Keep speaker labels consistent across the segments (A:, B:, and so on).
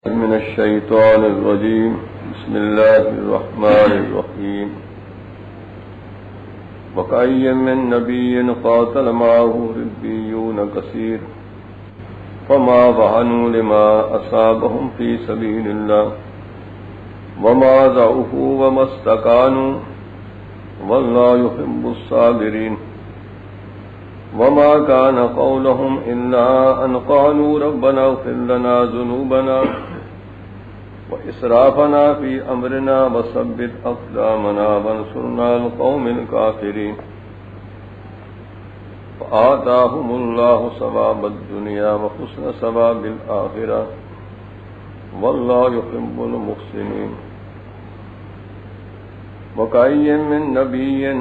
A: من الشيطان الرجيم بسم الله الرحمن الرحيم وكأي من نبي قاتل معه ربيون كثير فما وهنوا لما أصابهم في سبيل الله وما ضعفوا وما استكانوا والله يحب الصابرين وما كان قولهم إلا أن قالوا ربنا اغفر لنا ذنوبنا وإسرافنا في أمرنا وثبت أقدامنا وانصرنا على القوم الكافرين فآتاهم الله ثواب الدنيا وحسن ثواب الآخرة والله يحب المحسنين وكأي من نبي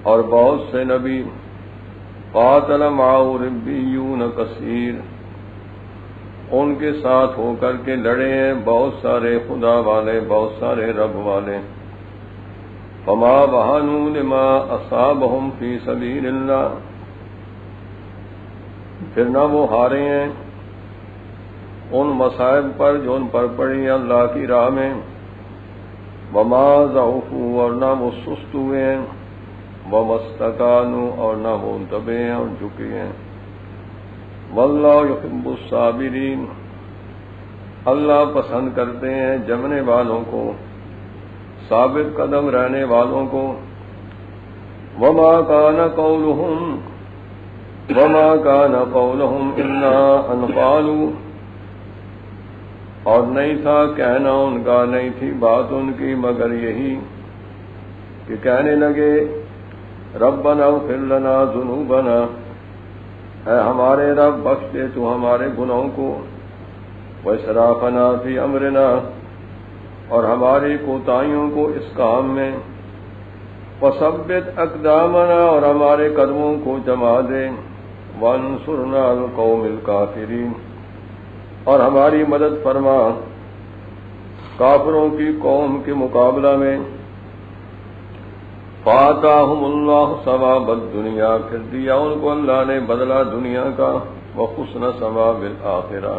A: اور بہت سے نبی قاتل معه ربیون کثیر ان کے ساتھ ہو کر کے لڑے ہیں بہت سارے خدا والے بہت سارے رب والے فما وهنوا لما اصابهم في سبيل الله پھر نہ وہ ہارے ہیں ان مصائب پر جو ان پر پڑی ہیں اللہ کی راہ میں وما ضعفوا اور نہ وہ سست ہوئے ہیں وَمَسْتَكَانُوا اور نہ وہ دبے ہیں اور جھکے ہیں وَاللَّهُ يُحِبُّ الصَّابِرِينَ اللہ پسند کرتے ہیں جمنے والوں کو ثابت قدم رہنے والوں کو وَمَا كَانَ قَوْلُهُمْ إِلَّا أَنْ قَالُوا اور نہیں تھا کہنا ان کا نہیں تھی بات ان کی مگر یہی کہ کہنے لگے ربنا اغفر لنا ذنوبنا اے ہمارے رب بخش دے تو ہمارے گناہوں کو واسرافنا فی امرنا اور ہماری کوتاہیوں کو اس کام میں وثبت اقدامنا اور ہمارے قدموں کو جما دے وانصرنا علی القوم الکافرین اور ہماری مدد فرما کافروں کی قوم کے مقابلہ میں فآتاہم اللہ ثواب الدنیا پھر دیا ان کو اللہ نے بدلہ دنیا کا وحسن ثواب الآخرہ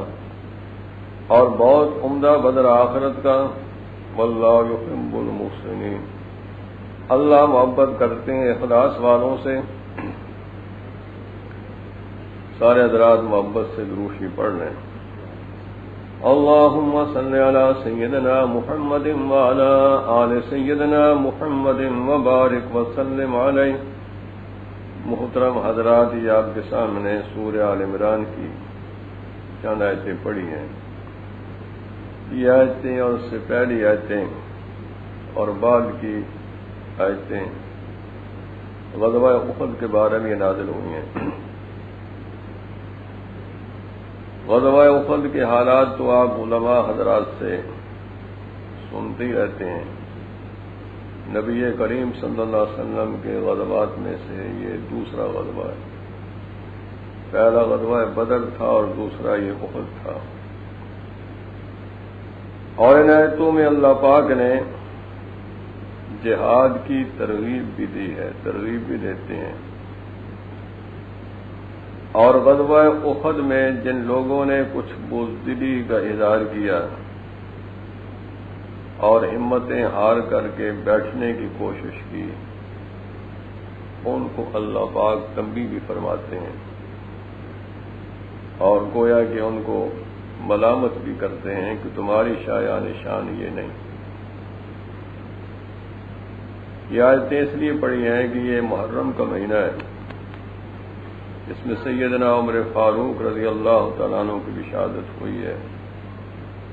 A: اور بہت عمدہ بدلہ آخرت کا واللہ یحب المحسنین اللہ محبت کرتے ہیں اخلاص والوں سے سارے حضرات محبت سے دروشی پڑھ لیں اللهم صل على سيدنا محمد وعلى آل سيدنا محمد وبارك وسلم عليه محترم حضرات یہ آپ کے سامنے سورہ آل عمران کی چند آیتیں پڑھی ہیں یہ آیتیں اور اس سے پہلی آیتیں اور بعد کی آیتیں غزوہ احد کے بارے میں نازل ہوئی ہیں غزوہ احد کے حالات تو آپ علماء حضرات سے سنتے ہی رہتے ہیں نبی کریم صلی اللہ علیہ وسلم کے غزوات میں سے یہ دوسرا غزوہ ہے پہلا غزوہ بدر تھا اور دوسرا یہ احد تھا اور ان آیتوں میں اللہ پاک نے جہاد کی ترغیب بھی دی ہے ترغیب بھی دیتے ہیں اور غزوہ احد میں جن لوگوں نے کچھ بزدلی کا اظہار کیا اور ہمتیں ہار کر کے بیٹھنے کی کوشش کی ان کو اللہ پاک تنبیہ بھی فرماتے ہیں اور گویا کہ ان کو ملامت بھی کرتے ہیں کہ تمہاری شایان شان یہ نہیں یہ آیتیں اس لیے پڑھی ہیں کہ یہ محرم کا مہینہ ہے اس میں سیدنا عمر فاروق رضی اللہ تعالیٰ عنہ کی شہادت ہوئی ہے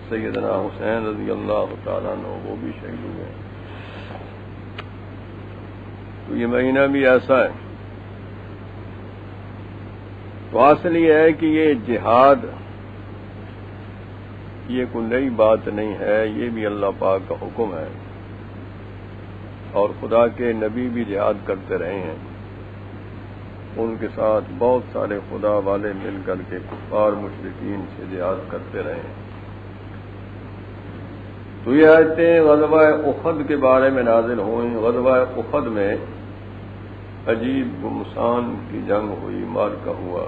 A: سیدنا حسین رضی اللہ تعالیٰ عنہ وہ بھی شہید ہوئے ہیں تو یہ مہینہ بھی ایسا ہے تو حاصل یہ ہے کہ یہ جہاد یہ کوئی نئی بات نہیں ہے یہ بھی اللہ پاک کا حکم ہے اور خدا کے نبی بھی جہاد کرتے رہے ہیں ان کے ساتھ بہت سارے خدا والے مل کر کے کفار مشرکین سے جہاد کرتے رہے ہیں تو یہ آیتیں غزوہ احد کے بارے میں نازل ہوئیں غزوہ احد میں عجیب گمسان کی جنگ ہوئی مارکا ہوا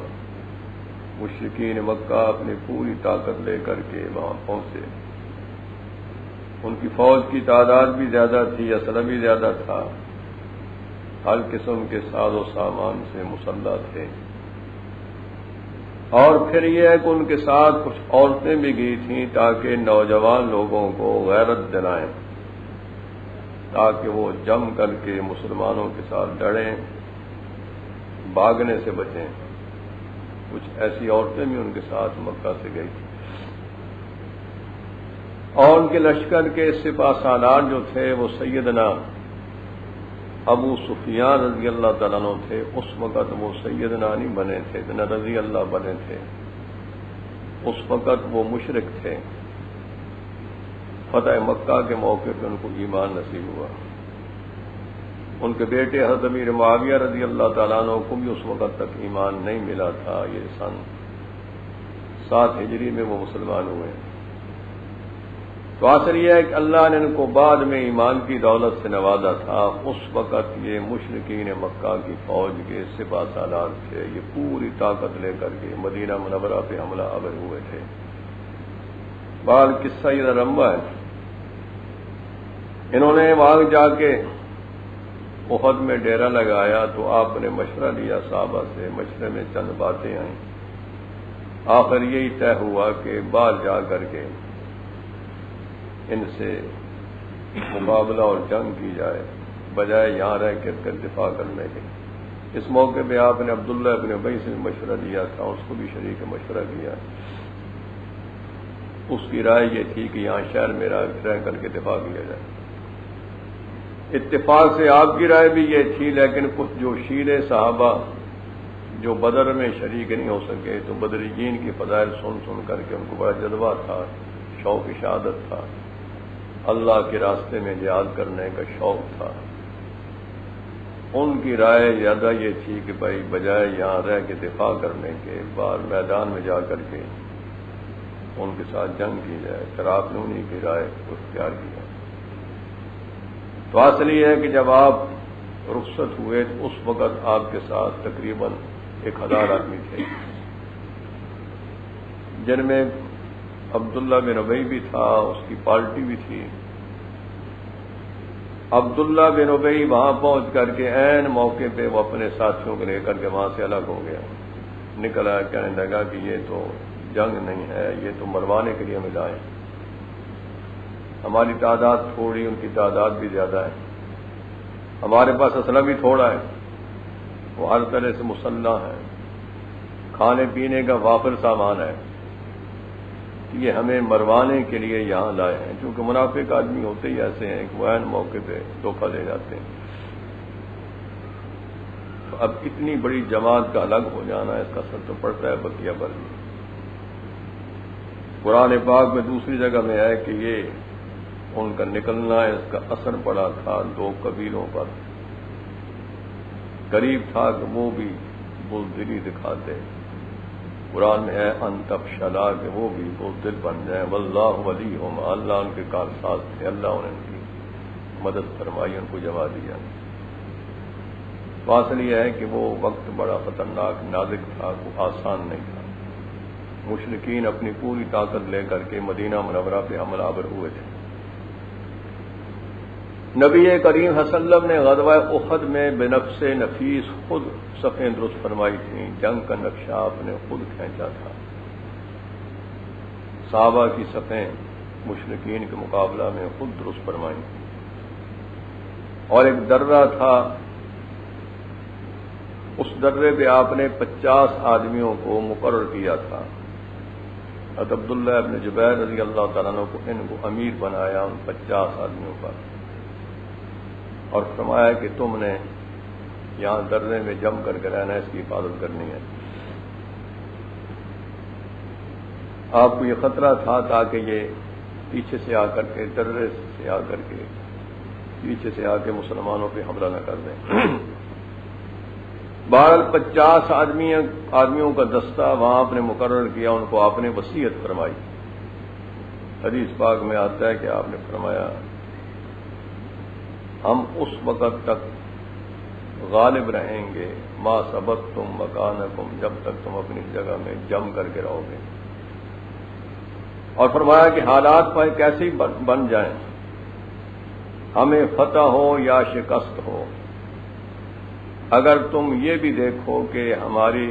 A: مشرکین مکہ اپنی پوری طاقت لے کر کے وہاں پہنچے. ان کی فوج کی تعداد بھی زیادہ تھی، اسلحہ بھی زیادہ تھا، ہر قسم کے ساز و سامان سے مسلح تھے. اور پھر یہ ہے کہ ان کے ساتھ کچھ عورتیں بھی گئی تھیں تاکہ نوجوان لوگوں کو غیرت دلائیں، تاکہ وہ جم کر کے مسلمانوں کے ساتھ لڑیں، بھاگنے سے بچیں. کچھ ایسی عورتیں بھی ان کے ساتھ مکہ سے گئی تھیں. اور ان کے لشکر کے سپہ سالار جو تھے وہ سیدنا ابو سفیان رضی اللہ تعالیٰ عنہ تھے. اس وقت وہ سیدنا نہیں بنے تھے، سیدنا رضی اللہ بنے تھے. اس وقت وہ مشرک تھے. فتح مکہ کے موقع پہ ان کو ایمان نصیب ہوا. ان کے بیٹے حضرت امیر معاویہ رضی اللہ تعالیٰ عنہ کو بھی اس وقت تک ایمان نہیں ملا تھا. یہ سن 7 ہجری میں وہ مسلمان ہوئے. تو اصل یہ ہے کہ اللہ نے ان کو بعد میں ایمان کی دولت سے نوازا تھا. اس وقت یہ مشرکین مکہ کی فوج کے سپہ سالار تھے. یہ پوری طاقت لے کر کے مدینہ منورہ پہ حملہ آور ہوئے تھے. بعد قصہ یہ لمبا ہے. انہوں نے وہاں جا کے احد میں ڈیرا لگایا تو آپ نے مشورہ لیا صحابہ سے. مشورے میں چند باتیں آئیں. آخر یہی طے ہوا کہ باہر جا کر کے ان سے مقابلہ اور جنگ کی جائے بجائے یہاں رہ کر دفاع کرنے کے. اس موقع پہ آپ نے عبداللہ ابن ابی سے مشورہ دیا تھا، اس کو بھی شریک مشورہ کیا. اس کی رائے یہ تھی کہ یہاں شہر میں رہ کر کے دفاع کیا جائے. اتفاق سے آپ کی رائے بھی یہ تھی، لیکن کچھ جو شیرے صحابہ جو بدر میں شریک نہیں ہو سکے تو بدریین کی فضائل سن سن کر کے ان کو بڑا جذبہ تھا، شوق شہادت تھا، اللہ کے راستے میں جہاد کرنے کا شوق تھا. ان کی رائے زیادہ یہ تھی کہ بھائی بجائے یہاں رہ کے دفاع کرنے کے باہر میدان میں جا کر کے ان کے ساتھ جنگ کی جائے. پھر آپ نے انہیں کی رائے کو اختیار کیا. تو اصل یہ ہے کہ جب آپ رخصت ہوئے تو اس وقت آپ کے ساتھ تقریباً 1000 آدمی تھے، جن میں عبداللہ بن ابی بھی تھا، اس کی پارٹی بھی تھی. عبداللہ بن ابی وہاں پہنچ کر کے عین موقع پہ وہ اپنے ساتھیوں کو لے کر کے وہاں سے الگ ہو گیا. نکل آیا، کہنے لگا کہ یہ تو جنگ نہیں ہے، یہ تو مروانے کے لیے ملا ہے. ہماری تعداد تھوڑی، ان کی تعداد بھی زیادہ ہے، ہمارے پاس اسلحہ بھی تھوڑا ہے، وہ ہر طرح سے مسلح ہے، کھانے پینے کا وافر سامان ہے. یہ ہمیں مروانے کے لیے یہاں لائے ہیں. چونکہ منافق آدمی ہوتے ہی ایسے ہیں کہ وہ عین موقع پہ دھوکہ دے جاتے ہیں. تو اب اتنی بڑی جماعت کا الگ ہو جانا، اس کا اثر تو پڑتا ہے بقیہ پر بھی. قرآن پاک میں دوسری جگہ میں ہے کہ یہ ان کا نکلنا ہے، اس کا اثر پڑا تھا 2 قبیلوں پر. قریب تھا کہ وہ بھی بزدلی دکھاتے. قرآن میں ہے ان تفشلا کہ وہ بھی بزدل بن جائیں. واللہ ولیہم، اللہ ان کے کارساز تھے، اللہ نے ان کی مدد فرمائی، ان کو جما دیا. واصل یہ ہے کہ وہ وقت بڑا خطرناک نازک تھا، وہ آسان نہیں تھا. مشرکین اپنی پوری طاقت لے کر کے مدینہ منورہ پہ حملہ آور ہوئے تھے. نبی کریم صلی اللہ علیہ وسلم نے غزوہ احد میں بنفس نفیس خود صفیں درست فرمائی تھیں. جنگ کا نقشہ آپ نے خود کھینچا تھا. صحابہ کی صفیں مشرکین کے مقابلہ میں خود درست فرمائی. اور ایک درہ تھا، اس درے پہ آپ نے 50 آدمیوں کو مقرر کیا تھا. حضرت عبداللہ ابن جبیر رضی اللہ تعالیٰ عنہ کو ان کو امیر بنایا ان 50 آدمیوں پر، اور فرمایا کہ تم نے یہاں درے میں جم کر کے رہنا ہے، اس کی حفاظت کرنی ہے. آپ کو یہ خطرہ تھا تاکہ یہ پیچھے سے آ کر کے درے سے آ کر کے پیچھے سے آ کے مسلمانوں پہ حملہ نہ کر دیں. بہرحال 50 آدمیوں کا دستہ وہاں آپ نے مقرر کیا. ان کو آپ نے وصیت فرمائی. حدیث پاک میں آتا ہے کہ آپ نے فرمایا ہم اس وقت تک غالب رہیں گے ما ثبتتم مکانکم، جب تک تم اپنی جگہ میں جم کر کے رہو گے۔ اور فرمایا کہ حالات پر کیسے بن جائیں، ہمیں فتح ہو یا شکست ہو، اگر تم یہ بھی دیکھو کہ ہماری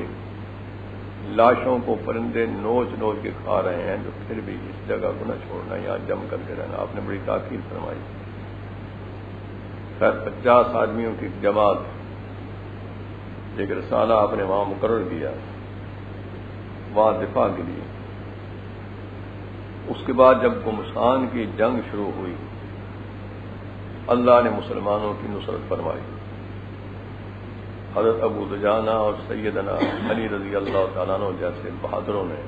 A: لاشوں کو پرندے نوچ نوچ کے کھا رہے ہیں، تو پھر بھی اس جگہ کو نہ چھوڑنا، یہاں جم کر کے رہنا۔ آپ نے بڑی تاکید فرمائی۔ خیر 50 آدمیوں کی جماعت، ایک رسالہ آپ نے وہاں مقرر کیا وہاں دفاع کے لیے۔ اس کے بعد جب گمسان کی جنگ شروع ہوئی، اللہ نے مسلمانوں کی نصرت فرمائی۔ حضرت ابو دجانہ اور سیدنا علی رضی اللہ تعالیٰ عنہ جیسے بہادروں نے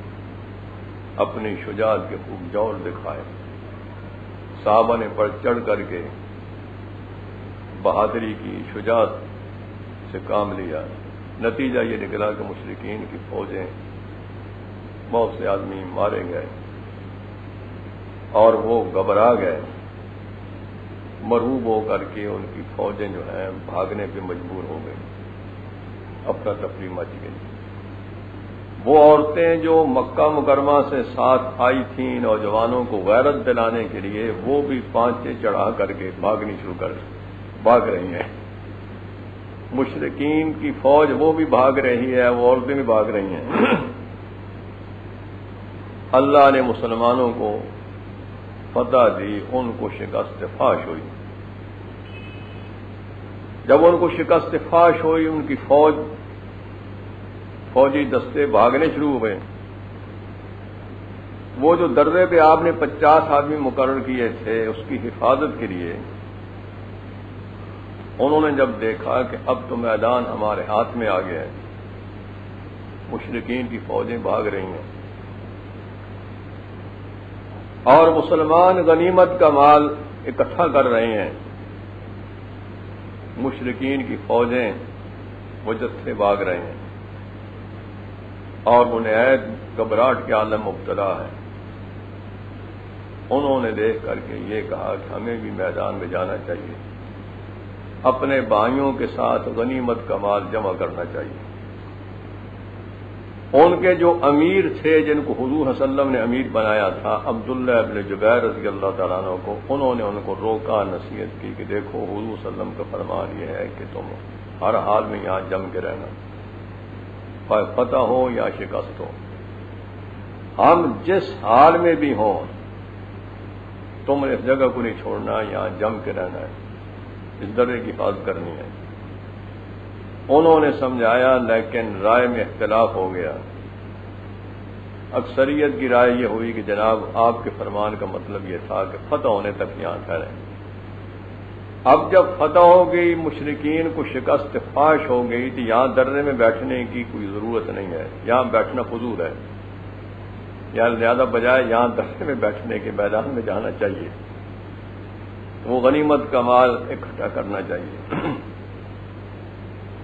A: اپنی شجاعت کے خوب جوہر دکھائے۔ صحابہ نے بڑھ چڑھ کر کے بہادری کی، شجاعت سے کام لیا۔ نتیجہ یہ نکلا کہ مشرکین کی فوجیں، بہت سے آدمی مارے گئے اور وہ گھبرا گئے، مرعوب ہو کر کے ان کی فوجیں جو ہیں بھاگنے پہ مجبور ہو گئی، اپنا تفریح مچ گئی۔ وہ عورتیں جو مکہ مکرمہ سے ساتھ آئی تھیں نوجوانوں کو غیرت دلانے کے لیے، وہ بھی پانچے چڑھا کر کے بھاگنی شروع کر بھاگ رہی ہیں۔ مشرکین کی فوج وہ بھی بھاگ رہی ہے، وہ عورتیں بھی بھاگ رہی ہیں۔ اللہ نے مسلمانوں کو فتح دی، ان کو شکست فاش ہوئی۔ جب ان کو شکست فاش ہوئی، ان کی فوجی دستے بھاگنے شروع ہوئے۔ وہ جو درے پہ آپ نے 50 آدمی مقرر کیے تھے اس کی حفاظت کے لیے، انہوں نے جب دیکھا کہ اب تو میدان ہمارے ہاتھ میں آ گیا ہے، مشرکین کی فوجیں بھاگ رہی ہیں اور مسلمان غنیمت کا مال اکٹھا کر رہے ہیں، مشرکین کی فوجیں وہ جتھے بھاگ رہے ہیں اور وہ نہایت گھبراہٹ کے عالم مبتلا ہے۔ انہوں نے دیکھ کر کے یہ کہا کہ ہمیں بھی میدان میں جانا چاہیے، اپنے بھائیوں کے ساتھ غنیمت کا مال جمع کرنا چاہیے۔ ان کے جو امیر تھے، جن کو حضور صلی اللہ علیہ وسلم نے امیر بنایا تھا، عبداللہ ابن جبیر رضی اللہ تعالیٰ عنہ کو، انہوں نے ان کو روکا، نصیحت کی کہ دیکھو حضور صلی اللہ علیہ وسلم کا فرمان یہ ہے کہ تم ہر حال میں یہاں جم کے رہنا، فتح ہو یا شکست ہو، ہم جس حال میں بھی ہوں تم نے اس جگہ کو نہیں چھوڑنا، یہاں جم کے رہنا ہے، اس درے کی حفاظت کرنی ہے۔ انہوں نے سمجھایا، لیکن رائے میں اختلاف ہو گیا۔ اکثریت کی رائے یہ ہوئی کہ جناب آپ کے فرمان کا مطلب یہ تھا کہ فتح ہونے تک یہاں ٹھہریں۔ اب جب فتح ہو گئی، مشرکین کو شکست فاش ہو گئی، تو یہاں درے میں بیٹھنے کی کوئی ضرورت نہیں ہے، یہاں بیٹھنا فضول ہے، یہاں زیادہ بجائے یہاں درے میں بیٹھنے کے میدان میں جانا چاہیے، وہ غنیمت کا مال اکٹھا کرنا چاہیے۔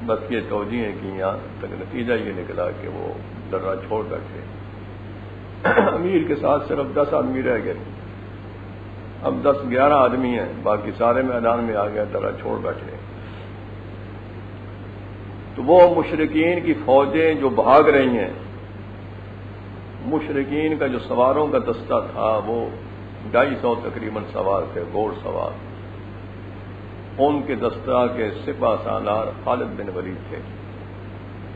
A: بس یہ توجیہیں کی، یہاں تک نتیجہ یہ نکلا کہ وہ درہ چھوڑ بیٹھے۔ امیر کے ساتھ صرف 10 آدمی رہ گئے، اب 10-11 آدمی ہیں، باقی سارے میدان میں آ گئے، درہ چھوڑ بیٹھے۔ تو وہ مشرکین کی فوجیں جو بھاگ رہی ہیں، مشرکین کا جو سواروں کا دستہ تھا وہ 250 تقریباً سوار تھے، گھوڑ سوار۔ ان کے دستہ کے سپہ سالار خالد بن ولید تھے۔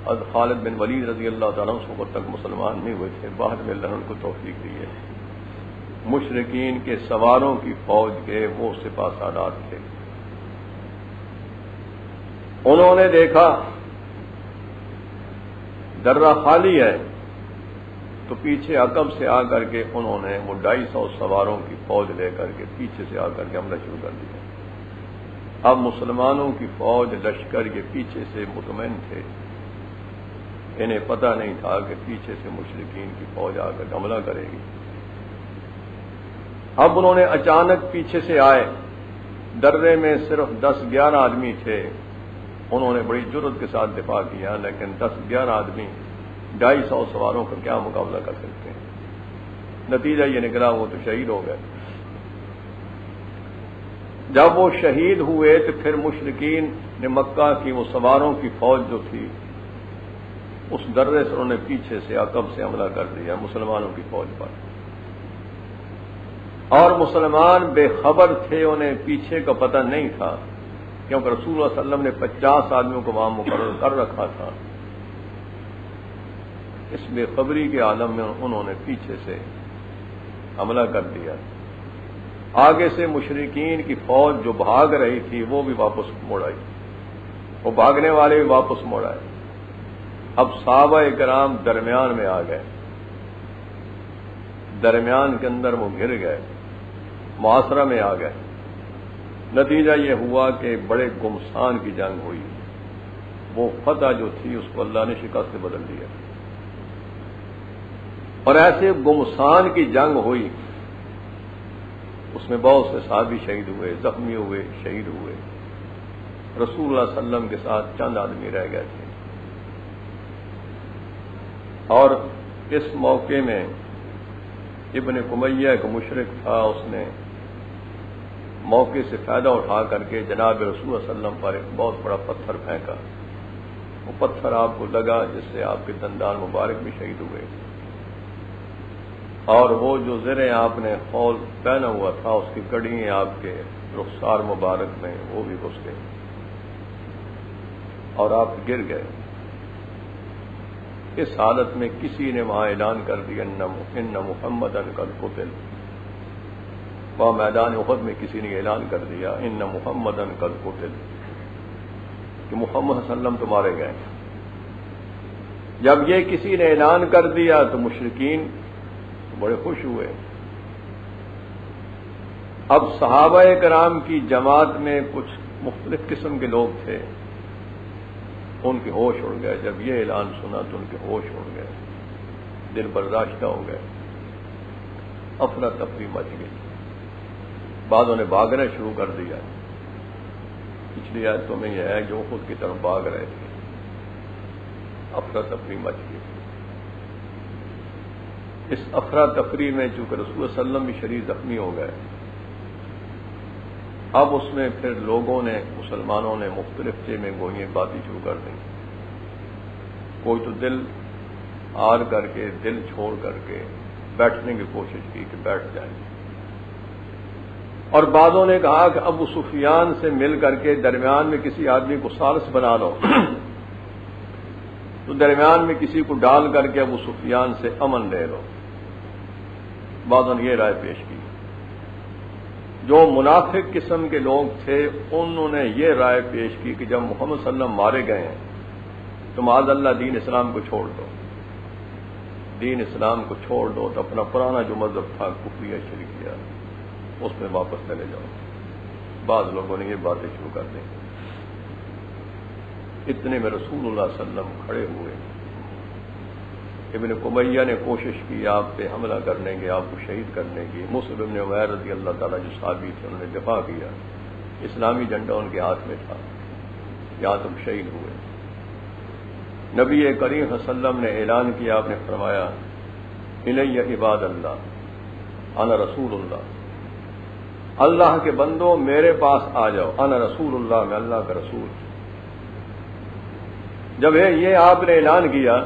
A: حضرت خالد بن ولید رضی اللہ تعالیٰ اس وقت تک مسلمان نہیں ہوئے تھے، بعد میں اللہ نے ان کو توفیق دی ہے۔ مشرکین کے سواروں کی فوج کے وہ سپہ سالار تھے۔ انہوں نے دیکھا درہ خالی ہے، تو پیچھے عقب سے آ کر کے انہوں نے وہ 250 سواروں کی فوج لے کر کے پیچھے سے آ کر کے حملہ شروع کر دیا۔ اب مسلمانوں کی فوج لشکر کے پیچھے سے مطمئن تھے، انہیں پتہ نہیں تھا کہ پیچھے سے مشرکین کی فوج آ کر حملہ کرے گی۔ اب انہوں نے اچانک پیچھے سے آئے، درے میں صرف 10-11 آدمی تھے، انہوں نے بڑی جرأت کے ساتھ دفاع کیا، لیکن 10-11 آدمی 250 سواروں کا کیا مقابلہ کر سکتے ہیں؟ نتیجہ یہ نکلا وہ تو شہید ہو گئے۔ جب وہ شہید ہوئے تو پھر مشرکین نے مکہ کی وہ سواروں کی فوج جو تھی اس درے سے انہوں نے پیچھے سے عقب سے حملہ کر دیا مسلمانوں کی فوج پر، اور مسلمان بے خبر تھے، انہیں پیچھے کا پتہ نہیں تھا، کیونکہ رسول اللہ صلی اللہ علیہ وسلم نے 50 آدمیوں کو وہاں مقرر کر رکھا تھا۔ اس بے خبری کے عالم میں انہوں نے پیچھے سے حملہ کر دیا۔ آگے سے مشرکین کی فوج جو بھاگ رہی تھی وہ بھی واپس موڑ آئی، وہ بھاگنے والے بھی واپس موڑ آئے۔ اب صحابہ کرام درمیان میں آ گئے، درمیان کے اندر وہ گر گئے، محاصرہ میں آ گئے۔ نتیجہ یہ ہوا کہ بڑے گمسان کی جنگ ہوئی، وہ فتح جو تھی اس کو اللہ نے شکست سے بدل دیا، اور ایسے گمسان کی جنگ ہوئی، اس میں بہت سے صحابی شہید ہوئے، زخمی ہوئے، شہید ہوئے۔ رسول اللہ صلی اللہ علیہ وسلم کے ساتھ چند آدمی رہ گئے تھے، اور اس موقع میں ابن کمیہ ایک مشرک تھا، اس نے موقع سے فائدہ اٹھا کر کے جناب رسول اللہ صلی اللہ علیہ وسلم پر ایک بہت بڑا پتھر پھینکا۔ وہ پتھر آپ کو لگا جس سے آپ کے دندان مبارک بھی شہید ہوئے، اور وہ جو زریں آپ نے خول پہنا ہوا تھا اس کی کڑیاں آپ کے رخسار مبارک میں وہ بھی گھس گئی، اور آپ گر گئے۔ اس حالت میں کسی نے وہاں اعلان کر دیا ان محمدًا قد قتل، وہاں میدان احد میں کسی نے اعلان کر دیا ان محمدًا قد قتل، کہ محمد صلی اللہ علیہ وسلم تو مارے گئے۔ جب یہ کسی نے اعلان کر دیا تو مشرکین بڑے خوش ہوئے۔ اب صحابہ کرام کی جماعت میں کچھ مختلف قسم کے لوگ تھے، ان کے ہوش اڑ گئے۔ جب یہ اعلان سنا تو ان کے ہوش اڑ گئے، دل برداشتہ ہو گئے، افراتفری مچ گئی، بعضوں نے بھاگنا شروع کر دیا۔ پچھلی آیتوں میں یہ ہے جو خود کی طرف بھاگ رہے تھے، افراتفری مچ گئی۔ اس افراتفری میں چونکہ رسول اللہ صلی اللہ علیہ وسلم بھی شدید زخمی ہو گئے، اب اس میں پھر لوگوں نے، مسلمانوں نے مختلف میں گوئیں باتیں شروع کر دیں۔ کوئی تو دل آر کر کے، دل چھوڑ کر کے بیٹھنے کی کوشش کی کہ بیٹھ جائیں، اور بعضوں نے کہا کہ ابو سفیان سے مل کر کے درمیان میں کسی آدمی کو ثالث بنا لو، تو درمیان میں کسی کو ڈال کر کے ابو سفیان سے امن لے لو۔ بعضوں نے یہ رائے پیش کی۔ جو منافق قسم کے لوگ تھے انہوں نے یہ رائے پیش کی کہ جب محمد صلی اللہ علیہ وسلم مارے گئے ہیں تو معاذ اللہ دین اسلام کو چھوڑ دو، دین اسلام کو چھوڑ دو، تو اپنا پرانا جو مذہب تھا کفریہ شرکیہ اس میں واپس چلے جاؤ۔ بعض لوگوں نے یہ باتیں شروع کر دیں۔ اتنے میں رسول اللہ صلی اللہ علیہ وسلم کھڑے ہوئے۔ ابن کمیہ نے کوشش کی آپ پہ حملہ کرنے کی، آپ کو شہید کرنے کی۔ مصعب بن عمیر رضی اللہ تعالیٰ جو صحابی تھے انہوں نے دفاع کیا، اسلامی جھنڈا ان کے ہاتھ میں تھا، یہاں تک شہید ہوئے۔ نبی کریم صلی اللہ علیہ وسلم نے اعلان کیا، آپ نے فرمایا الی عباد اللہ انا رسول اللہ، اللہ کے بندوں میرے پاس آ جاؤ، انا رسول اللہ، میں اللہ کا رسول۔ جب یہ آپ نے اعلان کیا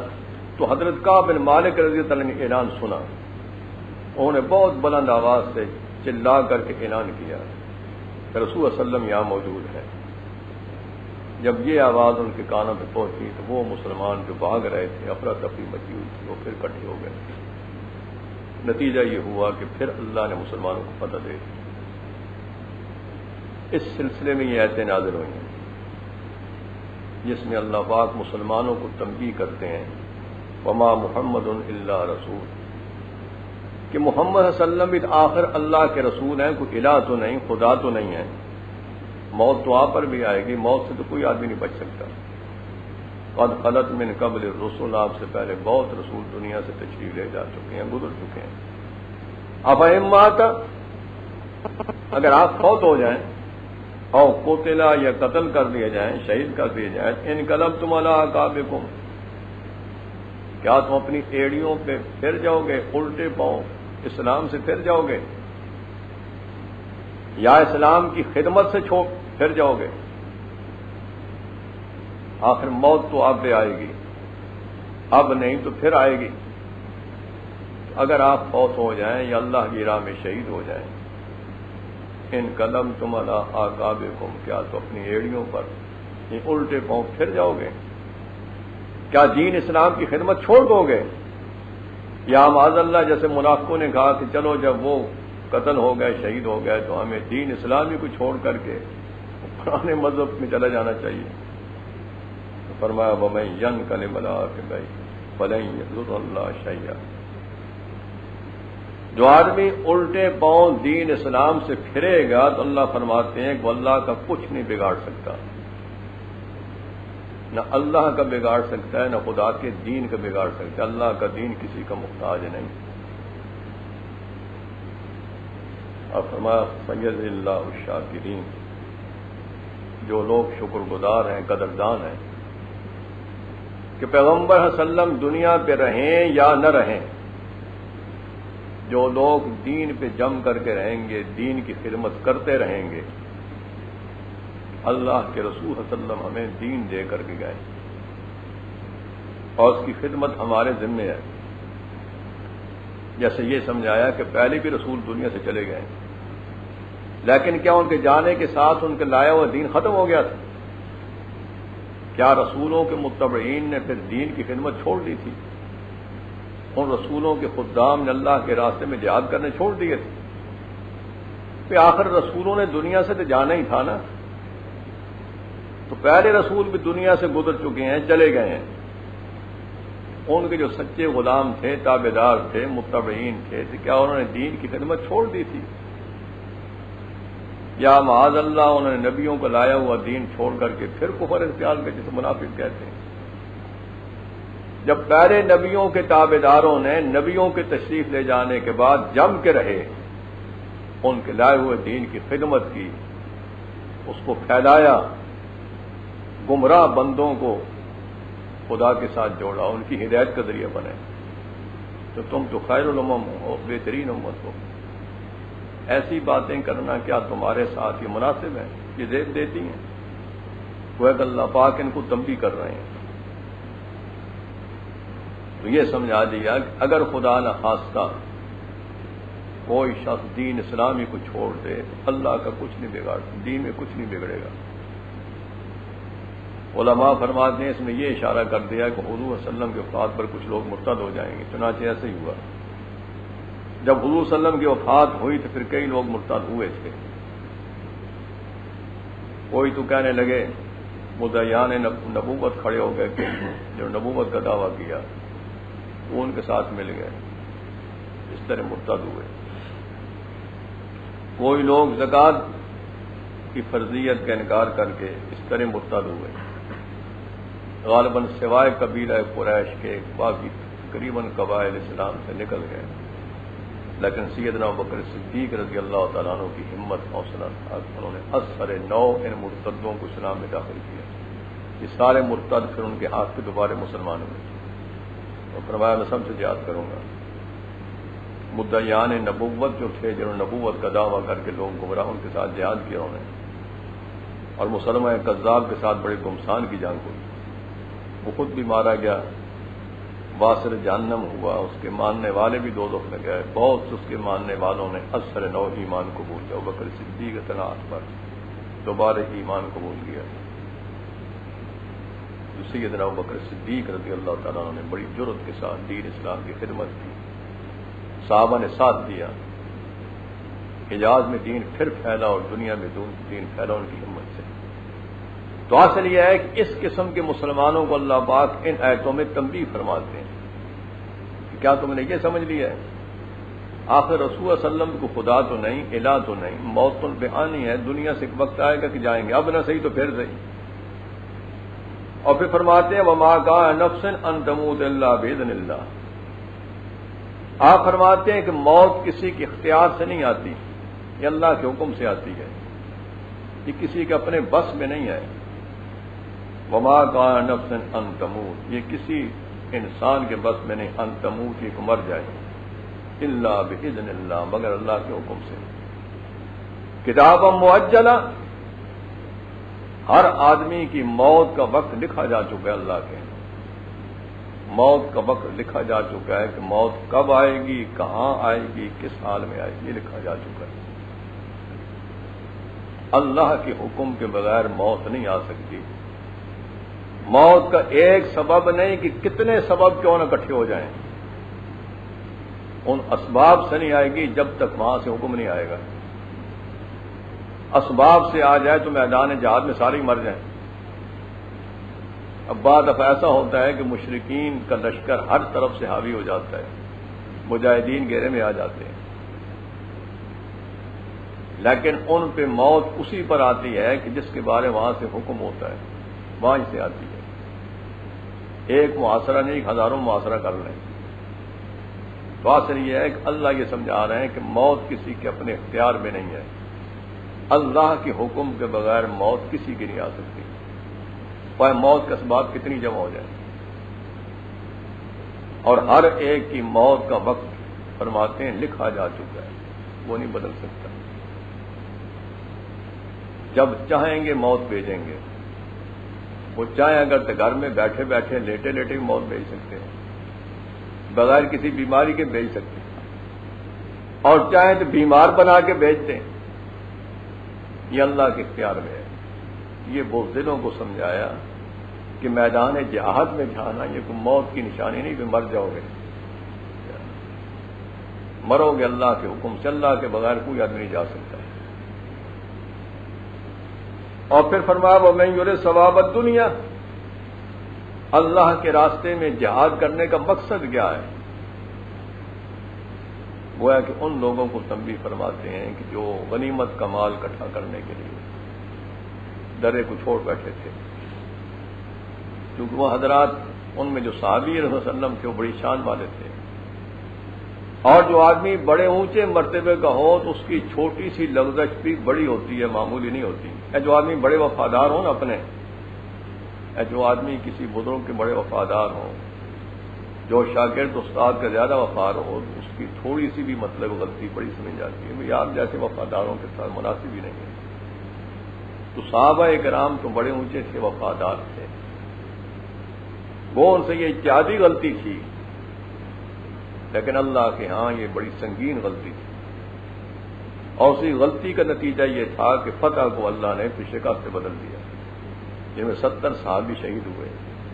A: تو حضرت کعب بن مالک رضی اللہ عنہ نے اعلان سنا، انہوں نے بہت بلند آواز سے چلا کر کے اعلان کیا کہ رسول صلی اللہ علیہ وسلم یہاں موجود ہے۔ جب یہ آواز ان کے کانوں پہ پہنچی تو وہ مسلمان جو بھاگ رہے تھے، افراتفری مچی ہوئی تھی، وہ پھر اکٹھے ہو گئے۔ نتیجہ یہ ہوا کہ پھر اللہ نے مسلمانوں کو فتح دے دی۔ اس سلسلے میں یہ آیتیں نازل ہوئی ہیں جس میں اللہ پاک مسلمانوں کو تنبیہ کرتے ہیں وما محمد الا رسول، کہ محمد صلی اللہ علیہ وسلم آخر اللہ کے رسول ہیں، کوئی الہ تو نہیں، خدا تو نہیں ہے۔ موت تو آپ پر بھی آئے گی، موت سے تو کوئی آدمی نہیں بچ سکتا۔ قد خلت من قبل الرسل، آپ سے پہلے بہت رسول دنیا سے تشریف لے جا چکے ہیں، گزر چکے ہیں۔ افہمات، اگر آپ فوت ہو جائیں، او قتلا یا قتل کر دیے جائیں، شہید کر دیے جائیں، انقلبتم علی اعقابکم، کیا تم اپنی ایڑیوں پہ پھر جاؤ گے، الٹے پاؤں اسلام سے پھر جاؤ گے؟ یا اسلام کی خدمت سے چھوڑ پھر جاؤ گے؟ آخر موت تو اب آئے گی، اب نہیں تو پھر آئے گی۔ اگر آپ فوت ہو جائیں یا اللہ کی راہ میں شہید ہو جائیں، ان قدم تم علی اعقابکم، کیا تو اپنی ایڑیوں پر یہ الٹے پاؤں پھر جاؤ گے؟ کیا دین اسلام کی خدمت چھوڑ دو گے؟ یا معاذ اللہ جیسے منافقوں نے کہا کہ چلو جب وہ قتل ہو گئے، شہید ہو گئے، تو ہمیں دین اسلامی کو چھوڑ کر کے پرانے مذہب میں چلا جانا چاہیے۔ تو فرمایا وَمَن يَنقَلِبْ عَلَىٰ عَقِبَيْهِ فَلَن يَضُرَّ اللَّهَ شَيْئًا۔ جو آدمی الٹے پاؤں دین اسلام سے پھرے گا تو اللہ فرماتے ہیں کہ وہ اللہ کا کچھ نہیں بگاڑ سکتا، نہ اللہ کا بگاڑ سکتا ہے، نہ خدا کے دین کا بگاڑ سکتا ہے۔ اللہ کا دین کسی کا محتاج نہیں۔ اور فرمایا سید اللہ الشاکرین، جو لوگ شکر گزار ہیں، قدردان ہیں کہ پیغمبر صلی اللہ علیہ وسلم دنیا پہ رہیں یا نہ رہیں، جو لوگ دین پہ جم کر کے رہیں گے، دین کی خدمت کرتے رہیں گے، اللہ کے رسول صلی اللہ علیہ وسلم ہمیں دین دے کر کے گئے اور اس کی خدمت ہمارے ذمے ہے۔ جیسے یہ سمجھایا کہ پہلے بھی رسول دنیا سے چلے گئے، لیکن کیا ان کے جانے کے ساتھ ان کے لایا ہوا دین ختم ہو گیا تھا؟ کیا رسولوں کے متبعین نے پھر دین کی خدمت چھوڑ دی تھی؟ ان رسولوں کے خدام نے اللہ کے راستے میں جہاد کرنے چھوڑ دیے تھے؟ پھر آخر رسولوں نے دنیا سے تو جانا ہی تھا نا، تو پہلے رسول بھی دنیا سے گزر چکے ہیں، چلے گئے ہیں۔ ان کے جو سچے غلام تھے، تابعدار تھے، متبعین تھے، تو کیا انہوں نے دین کی خدمت چھوڑ دی تھی؟ یا معاذ اللہ انہوں نے نبیوں کو لایا ہوا دین چھوڑ کر کے پھر کفر اختیار کے جسے منافق کہتے ہیں؟ جب پہلے نبیوں کے تابعداروں نے نبیوں کے تشریف لے جانے کے بعد جم کے رہے، ان کے لائے ہوئے دین کی خدمت کی، اس کو پھیلایا، گمراہ بندوں کو خدا کے ساتھ جوڑا، ان کی ہدایت کا ذریعہ بنے، تو تم تو خیر الامم ہو، بہترین امت ہو۔ ایسی باتیں کرنا کیا تمہارے ساتھ یہ مناسب ہے؟ یہ زیب دیتی ہیں؟ وہ کہ اللہ پاک ان کو تنبیہ کر رہے ہیں۔ تو یہ سمجھا دیا کہ اگر خدا نہ خواستہ کوئی شخص دین اسلامی کو چھوڑ دے تو اللہ کا کچھ نہیں بگاڑ، دین میں کچھ نہیں بگڑے گا۔ علماء فرماتے ہیں اس میں یہ اشارہ کر دیا کہ حضور صلی اللہ علیہ وسلم کی وفات پر کچھ لوگ مرتد ہو جائیں گے، چنانچہ ایسے ہی ہوا۔ جب حضور صلی اللہ علیہ وسلم کی وفات ہوئی تو پھر کئی لوگ مرتد ہوئے تھے۔ کوئی تو کہنے لگے، مدعیان نبوت کھڑے ہو گئے کہ جو نبوت کا دعویٰ کیا وہ ان کے ساتھ مل گئے، اس طرح مرتد ہوئے۔ کوئی لوگ زکوٰۃ کی فرضیت کا انکار کر کے اس طرح مرتد ہوئے۔ غالباً سوائے قبیلہ قریش کے باقی تقریباً قبائل اسلام سے نکل گئے، لیکن سیدنا ابوبکر صدیق رضی اللہ تعالیٰ عنہ کی ہمت حوصلہ تھا، انہوں نے اثر نو ان مرتدوں کو اسلام میں داخل کیا۔ یہ سارے مرتد پھر ان کے ہاتھ پہ دوبارہ مسلمان ہوئے اور فرمایا میں سب سے جہاد کروں گا۔ مدعیان نبوت جو تھے، جنہوں نے نبوت کا دعویٰ کر کے لوگ گمراہ، ان کے ساتھ جہاد کیا انہوں نے، اور مسلمہ کذاب کے ساتھ بڑے گمسان کی جنگ ہوئی۔ وہ خود بھی مارا گیا، واسر جہنم ہوا، اس کے ماننے والے بھی دوزخ میں گئے۔ بہت سے اس کے ماننے والوں نے اثر نو ایمان قبول کیا۔ ابوبکر صدیق اطلاعات پر دوبارہ ایمان قبول کیا۔ سیدنا ابوبکر صدیق رضی اللہ تعالیٰ عنہ نے بڑی جرأت کے ساتھ دین اسلام کی خدمت کی، صحابہ نے ساتھ دیا، حجاز میں دین پھر پھیلا اور دنیا میں دین پھیلا ان کی ہمت سے۔ تو اصل یہ ہے کہ اس قسم کے مسلمانوں کو اللہ پاک ان آیتوں میں تنبیہ فرماتے ہیں کہ کیا تم نے یہ سمجھ لیا ہے آخر رسول صلی اللہ علیہ وسلم کو خدا تو نہیں، الہ تو نہیں، موت البحانی ہے، دنیا سے ایک وقت آئے گا کہ جائیں گے، اب نہ صحیح تو پھر صحیح۔ اور پھر فرماتے ہیں وَمَا كَانَ نَفْسٌ أَن تَمُوتَ إِلَّا بِإِذْنِ اللَّهِ۔ آپ فرماتے ہیں کہ موت کسی کے اختیار سے نہیں آتی، یہ اللہ کے حکم سے آتی ہے، یہ کسی کے اپنے بس میں نہیں ہے۔ وَمَا كَانَ نَفْسٌ أَن تَمُوتَ، یہ کسی انسان کے بس میں نہیں، ان تموت، یہ کو مر جائے، إِلَّا بِإِذْنِ اللَّهِ، مگر اللہ کے حکم سے۔ کتاب مؤجلہ، ہر آدمی کی موت کا وقت لکھا جا چکا ہے، اللہ کے موت کا وقت لکھا جا چکا ہے کہ موت کب آئے گی، کہاں آئے گی، کس حال میں آئے گی، یہ لکھا جا چکا ہے۔ اللہ کے حکم کے بغیر موت نہیں آ سکتی۔ موت کا ایک سبب نہیں کہ کتنے سبب کیوں نہ اکٹھے ہو جائیں، ان اسباب سے نہیں آئے گی جب تک وہاں سے حکم نہیں آئے گا۔ اسباب سے آ جائے تو میدان جہاد میں سارے ہی مر جائیں۔ اب بعد اب ایسا ہوتا ہے کہ مشرکین کا لشکر ہر طرف سے حاوی ہو جاتا ہے، مجاہدین گھیرے میں آ جاتے ہیں، لیکن ان پہ موت اسی پر آتی ہے کہ جس کے بارے وہاں سے حکم ہوتا ہے، وہاں سے آتی ہے۔ ایک محاصرہ نہیں، ہزاروں محاصرہ کر لیں۔ تو اصل یہ ہے کہ اللہ یہ سمجھا رہے ہیں کہ موت کسی کے اپنے اختیار میں نہیں ہے، اللہ کے حکم کے بغیر موت کسی کی نہیں آ سکتی، اور موت کے اسباب کتنی جمع ہو جائیں، اور ہر ایک کی موت کا وقت فرماتے ہیں لکھا جا چکا ہے، وہ نہیں بدل سکتا۔ جب چاہیں گے موت بھیجیں گے، وہ چاہیں اگر تو گھر میں بیٹھے بیٹھے لیٹے لیٹے بھی موت بھیج سکتے ہیں، بغیر کسی بیماری کے بھیج سکتے ہیں، اور چاہیں تو بیمار بنا کے بھیج دیں، یہ اللہ کے اختیار میں ہے۔ یہ بزدلوں کو سمجھایا کہ میدان جہاد میں جانا یہ کوئی موت کی نشانی نہیں کہ مر جاؤ گے، مرو گے اللہ کے حکم سے، اللہ کے بغیر کوئی آدمی نہیں جا سکتا۔ اور پھر فرمایا وَمَن يُرِدْ ثواب الدنیا، اللہ کے راستے میں جہاد کرنے کا مقصد کیا ہے؟ وہ ہے کہ ان لوگوں کو تنبیہ فرماتے ہیں کہ جو غنیمت کا مال اکٹھا کرنے کے لیے درے کو چھوڑ بیٹھے تھے، کیونکہ وہ حضرات ان میں جو صحابی رسول اللہ علیہ وسلم تھے وہ بڑی شان والے تھے، اور جو آدمی بڑے اونچے مرتبے کا ہو تو اس کی چھوٹی سی لغزش بھی بڑی ہوتی ہے، معمولی نہیں ہوتی۔ جو آدمی بڑے وفادار ہوں نا اپنے، جو آدمی کسی بزرگ کے بڑے وفادار ہوں، جو شاگرد استاد کا زیادہ وفادار ہو، اس کی تھوڑی سی بھی مطلب غلطی بڑی سمجھ جاتی ہے، بھئی آپ جیسے وفاداروں کے ساتھ مناسب ہی نہیں ہے۔ تو صحابہ کرام تو بڑے اونچے تھے، وفادار تھے، وہ ان سے یہ اجتہادی غلطی تھی، لیکن اللہ کے ہاں یہ بڑی سنگین غلطی تھی، اور اسی غلطی کا نتیجہ یہ تھا کہ فتح کو اللہ نے پھر شکست سے بدل دیا، جن میں 70 صحابی شہید ہوئے